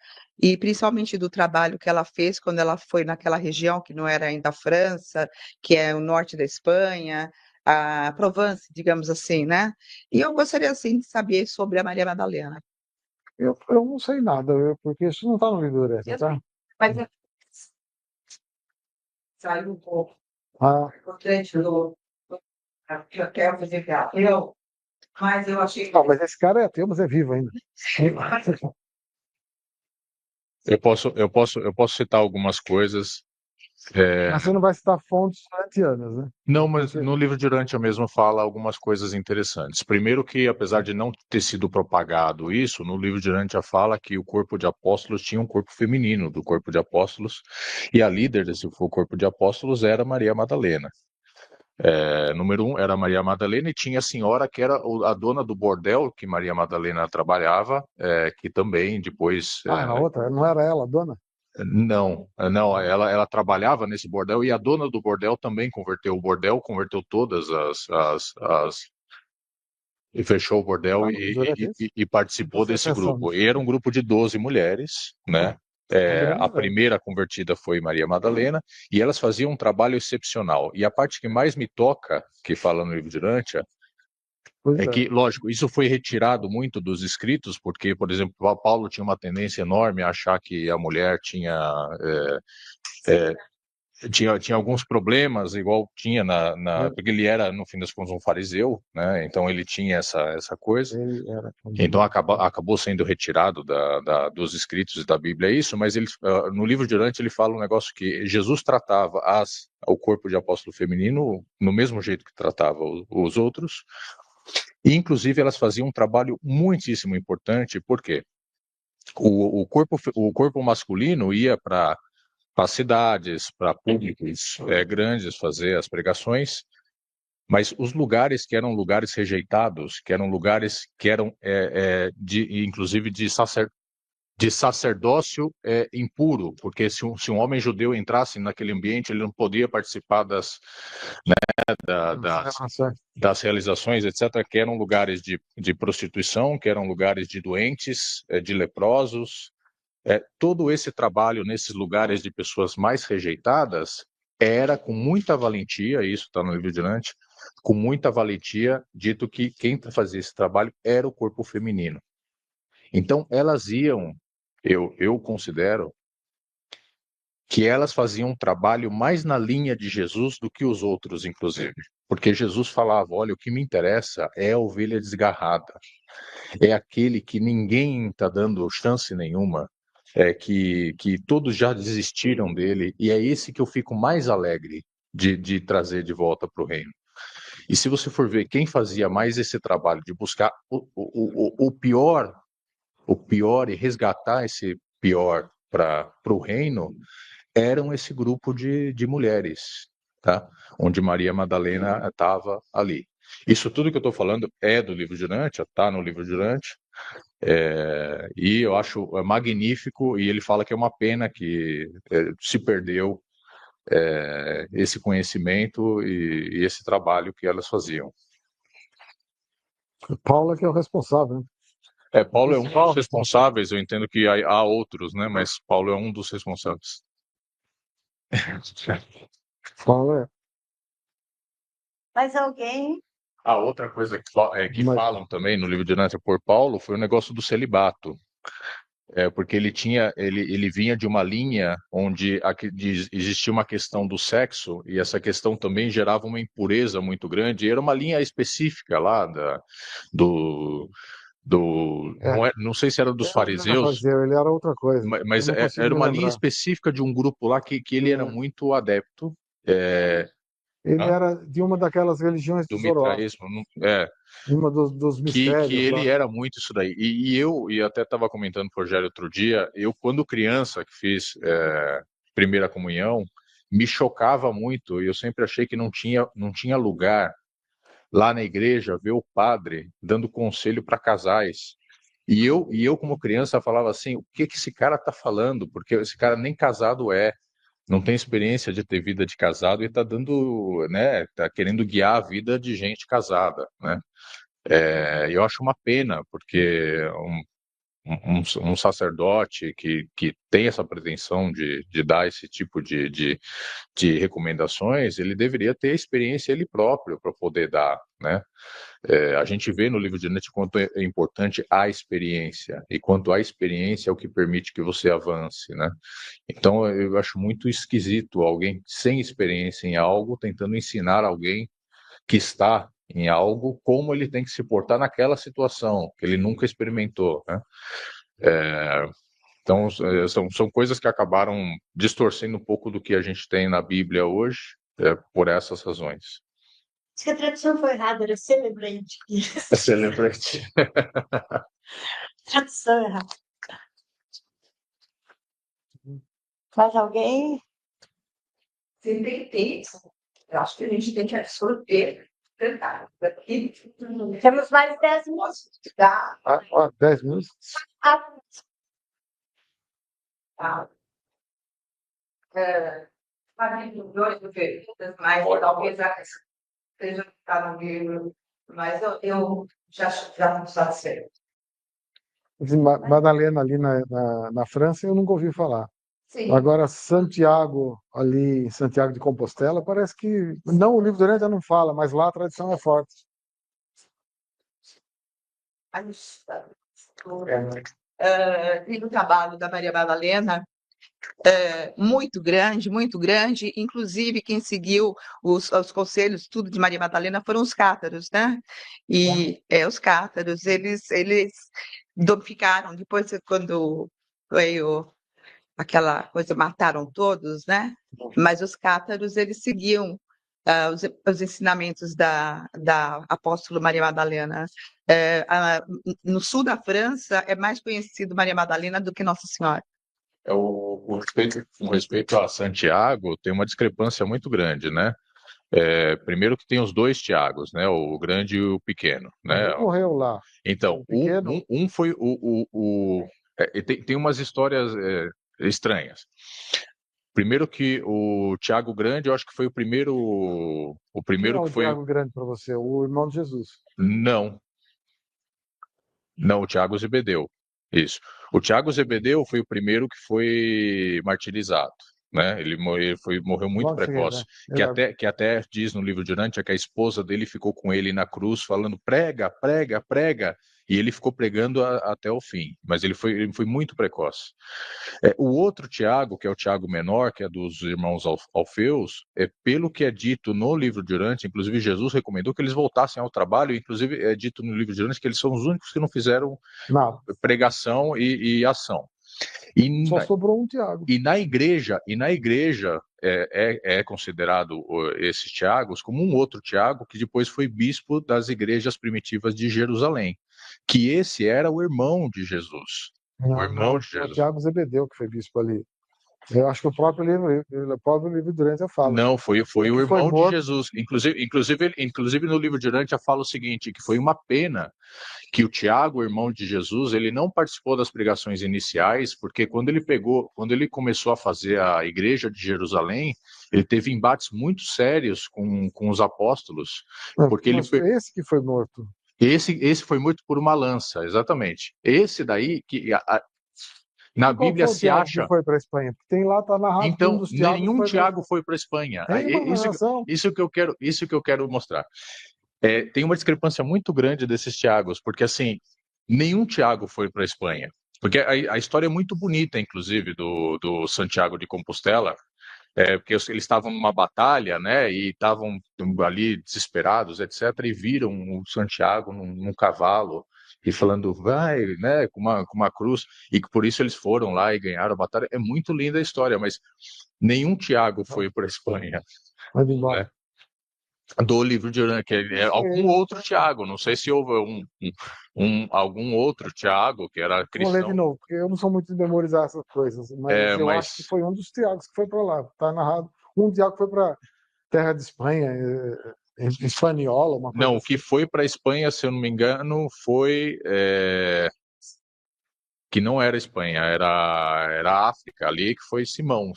e principalmente do trabalho que ela fez quando ela foi naquela região que não era ainda a França, que é o norte da Espanha, a Provence, digamos assim, né? E eu gostaria, assim, de saber sobre a Maria Madalena. Eu não sei nada, porque isso não está no livro dessa, tá? Mas saiu um pouco importante que eu quero fazer ateu, mas eu achei que... Não, mas esse cara é ateu, mas é vivo ainda. Eu posso citar algumas coisas. Mas você não vai citar fontes durantianas, né? Não, mas no livro de Durante mesmo fala algumas coisas interessantes. Primeiro que, apesar de não ter sido propagado isso, no livro de Durante fala que o corpo de apóstolos tinha um corpo feminino do corpo de apóstolos, e a líder desse corpo de apóstolos era Maria Madalena. Número 1 era Maria Madalena, e tinha a senhora que era a dona do bordel que Maria Madalena trabalhava, que também depois... era outra, não era ela, a dona? Não, ela trabalhava nesse bordel, e a dona do bordel também converteu o bordel, converteu todas e fechou o bordel e participou desse grupo. E era um grupo de 12 mulheres, né? A primeira convertida foi Maria Madalena, e elas faziam um trabalho excepcional. E a parte que mais me toca, que fala no livro de Durante, Pois É é. que, lógico, isso foi retirado muito dos escritos, porque, por exemplo, Paulo tinha uma tendência enorme a achar que a mulher tinha alguns problemas, igual tinha porque ele era, no fim das contas, um fariseu, né? Então ele tinha essa coisa. Ele era. Então acabou sendo retirado dos escritos e da Bíblia isso, mas no livro de Dante ele fala um negócio que Jesus tratava o corpo de apóstolo feminino no mesmo jeito que tratava os outros, e inclusive elas faziam um trabalho muitíssimo importante, porque o corpo masculino ia para cidades, para públicos grandes fazer as pregações, mas os lugares que eram lugares rejeitados, que eram lugares que eram inclusive de sacerdócio impuro, porque se um homem judeu entrasse naquele ambiente, ele não podia participar das realizações, etc., que eram lugares de prostituição, que eram lugares de doentes, de leprosos. Todo esse trabalho nesses lugares de pessoas mais rejeitadas era com muita valentia, isso está no livro de Dante, com muita valentia, dito que quem fazia esse trabalho era o corpo feminino. Então, elas iam, eu considero, que elas faziam um trabalho mais na linha de Jesus do que os outros, inclusive. Porque Jesus falava, olha, o que me interessa é a ovelha desgarrada. É aquele que ninguém está dando chance nenhuma, que todos já desistiram dele, e é esse que eu fico mais alegre de trazer de volta para o reino. E se você for ver quem fazia mais esse trabalho de buscar o pior e resgatar esse pior para o reino, eram esse grupo de mulheres, tá? Onde Maria Madalena estava ali. Isso tudo que eu estou falando é do livro de Dante, está no livro de Dante, e eu acho magnífico, e ele fala que é uma pena que se perdeu esse conhecimento e esse trabalho que elas faziam. Paulo é que é o responsável, né? Paulo é um dos responsáveis, eu entendo que há outros, né? Mas Paulo é um dos responsáveis. Paulo é. Mais alguém? A outra coisa que falam também no livro de Dante por Paulo foi o negócio do celibato. Porque ele vinha de uma linha onde existia uma questão do sexo, e essa questão também gerava uma impureza muito grande, e era uma linha específica lá não sei se era dos fariseus, Ele era outra coisa. mas Eu não consigo era me uma linha lembrar. específica de um grupo lá que ele era muito adepto Ele era de uma daquelas religiões do de Zoroastro, mitraísmo, uma dos mistérios que ele lá. era muito isso daí. E até estava comentando com o Rogério outro dia, eu quando criança que fiz primeira comunhão, me chocava muito, e eu sempre achei que não tinha lugar lá na igreja ver o padre dando conselho para casais. E eu, como criança, falava assim, o que esse cara está falando? Porque esse cara nem casado não tem experiência de ter vida de casado e está dando, né, tá querendo guiar a vida de gente casada, né? Eu acho uma pena, porque um sacerdote que tem essa pretensão de dar esse tipo de recomendações, ele deveria ter a experiência ele próprio para poder dar, né? A gente vê no livro de Dante quanto é importante a experiência, e quanto a experiência é o que permite que você avance, né? Então, eu acho muito esquisito alguém sem experiência em algo tentando ensinar alguém que está em algo como ele tem que se portar naquela situação que ele nunca experimentou, né? Então, são coisas que acabaram distorcendo um pouco do que a gente tem na Bíblia hoje, por essas razões. Acho que a tradução foi errada, era celebrante. Celebrante. Tradução errada. Mais alguém? Se tem texto, eu acho que a gente tem que absorver. Temos mais 10 minutos. 10 minutos? Milhões de perguntas, mas talvez seja que está no livro, mas eu já estou satisfeito. Madalena ali na França eu nunca ouvi falar. Sim. Agora, Santiago, ali em Santiago de Compostela, parece que. Não, o livro do Dante não fala, mas lá a tradição é forte. Tem um trabalho da Maria Madalena muito grande, inclusive quem seguiu os conselhos, tudo de Maria Madalena foram os cátaros, né? E os cátaros, eles ficaram, depois quando veio aquela coisa, mataram todos, né? Mas os cátaros, eles seguiam os ensinamentos da apóstolo Maria Madalena. No sul da França, é mais conhecido Maria Madalena do que Nossa Senhora. Com respeito a Santiago, tem uma discrepância muito grande, né? Primeiro que tem os dois Tiagos, né? O grande e o pequeno, né? Ele morreu lá. Então, O pequeno, um foi tem umas histórias estranhas. Primeiro que o Tiago Grande, eu acho que foi o primeiro quem é que o foi... Tiago Grande para você? O irmão de Jesus. Não, o Tiago Zebedeu. Isso. O Tiago Zebedeu foi o primeiro que foi martirizado, né? Ele morreu muito Logo em seguida, precoce, né? que até diz no livro de Urântia que a esposa dele ficou com ele na cruz falando prega, prega, prega, e ele ficou pregando até o fim, mas ele foi muito precoce. O outro Tiago, que é o Tiago menor, que é dos irmãos Alfeus, pelo que é dito no livro de Urântia, inclusive Jesus recomendou que eles voltassem ao trabalho, inclusive é dito no livro de Urântia que eles são os únicos que não fizeram Nada. pregação e ação. E Só sobrou um Tiago. na igreja é considerado esses Tiagos como um outro Tiago que depois foi bispo das igrejas primitivas de Jerusalém, que esse era o irmão de Jesus. O irmão de O Jesus. Tiago Zebedeu, que foi bispo ali. Eu acho que o próprio livro de Urântia fala. Não, foi o irmão de morto. Jesus. Inclusive no livro de Urântia fala o seguinte, que foi uma pena que o Tiago, irmão de Jesus, ele não participou das pregações iniciais, porque quando ele começou a fazer a igreja de Jerusalém, ele teve embates muito sérios com os apóstolos, porque Mas foi esse que foi morto. Esse foi morto por uma lança, exatamente. Esse daí que na Qual Bíblia foi o se Tiago acha. que foi para a Espanha? Porque tem lá, está narrado que um Então, dos Tiagos nenhum foi Tiago foi para a Espanha. Tem uma narração. Isso que eu quero mostrar. Tem uma discrepância muito grande desses Tiagos, porque assim, nenhum Tiago foi para a Espanha. Porque a história é muito bonita, inclusive, do Santiago de Compostela, porque eles estavam numa batalha, né, e estavam ali desesperados, etc., e viram o Santiago num cavalo, e falando, vai, né, com uma cruz, e que por isso eles foram lá e ganharam a batalha. É muito linda a história, mas nenhum Tiago foi para a Espanha. Vai embora. Né? Do livro de Urântia, que é algum outro Tiago, não sei se houve algum outro Tiago que era cristão. Vou ler de novo, porque eu não sou muito de memorizar essas coisas, mas eu acho que foi um dos Tiagos que foi para lá. Está narrado. Um Tiago foi para terra de Espanha, espanhola, uma coisa Não, o assim. que foi para a Espanha, se eu não me engano, foi que não era Espanha, era África ali, que foi Simão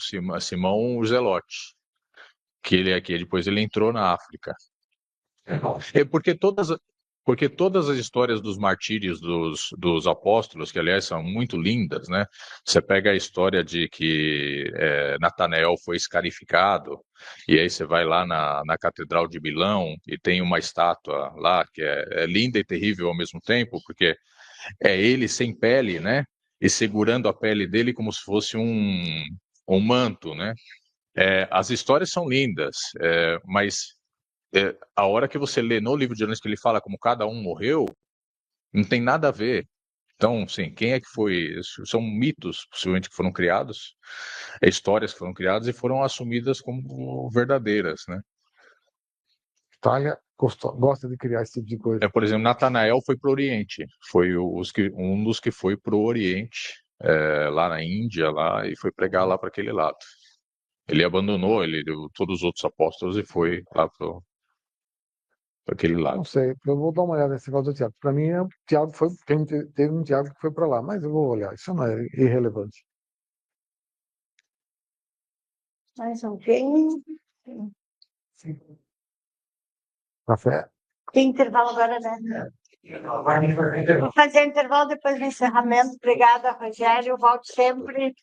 Zelote, que depois ele entrou na África. Porque todas as histórias dos martírios dos apóstolos, que aliás são muito lindas, né? Você pega a história de que Natanael foi escarificado, e aí você vai lá na Catedral de Milão e tem uma estátua lá que é linda e terrível ao mesmo tempo, porque é ele sem pele, né? E segurando a pele dele como se fosse um manto, né? As histórias são lindas, mas a hora que você lê no livro de Urântia que ele fala como cada um morreu, não tem nada a ver. Então, sim, quem é que foi? São mitos, possivelmente, que foram criados, histórias que foram criadas e foram assumidas como verdadeiras, né? Itália gosta de criar esse tipo de coisa. Por exemplo, Natanael foi para o Oriente, foi um dos que foi para o Oriente, lá na Índia, lá, e foi pregar lá para aquele lado. Ele abandonou todos os outros apóstolos e foi lá para aquele lado. Não sei, eu vou dar uma olhada nesse negócio do Tiago. Para mim, o Tiago teve um Tiago que foi para lá, mas eu vou olhar, isso não é irrelevante. Mais alguém? Café? Tem intervalo agora, né? Vou fazer intervalo depois do encerramento. Obrigada, Rogério. Volte sempre.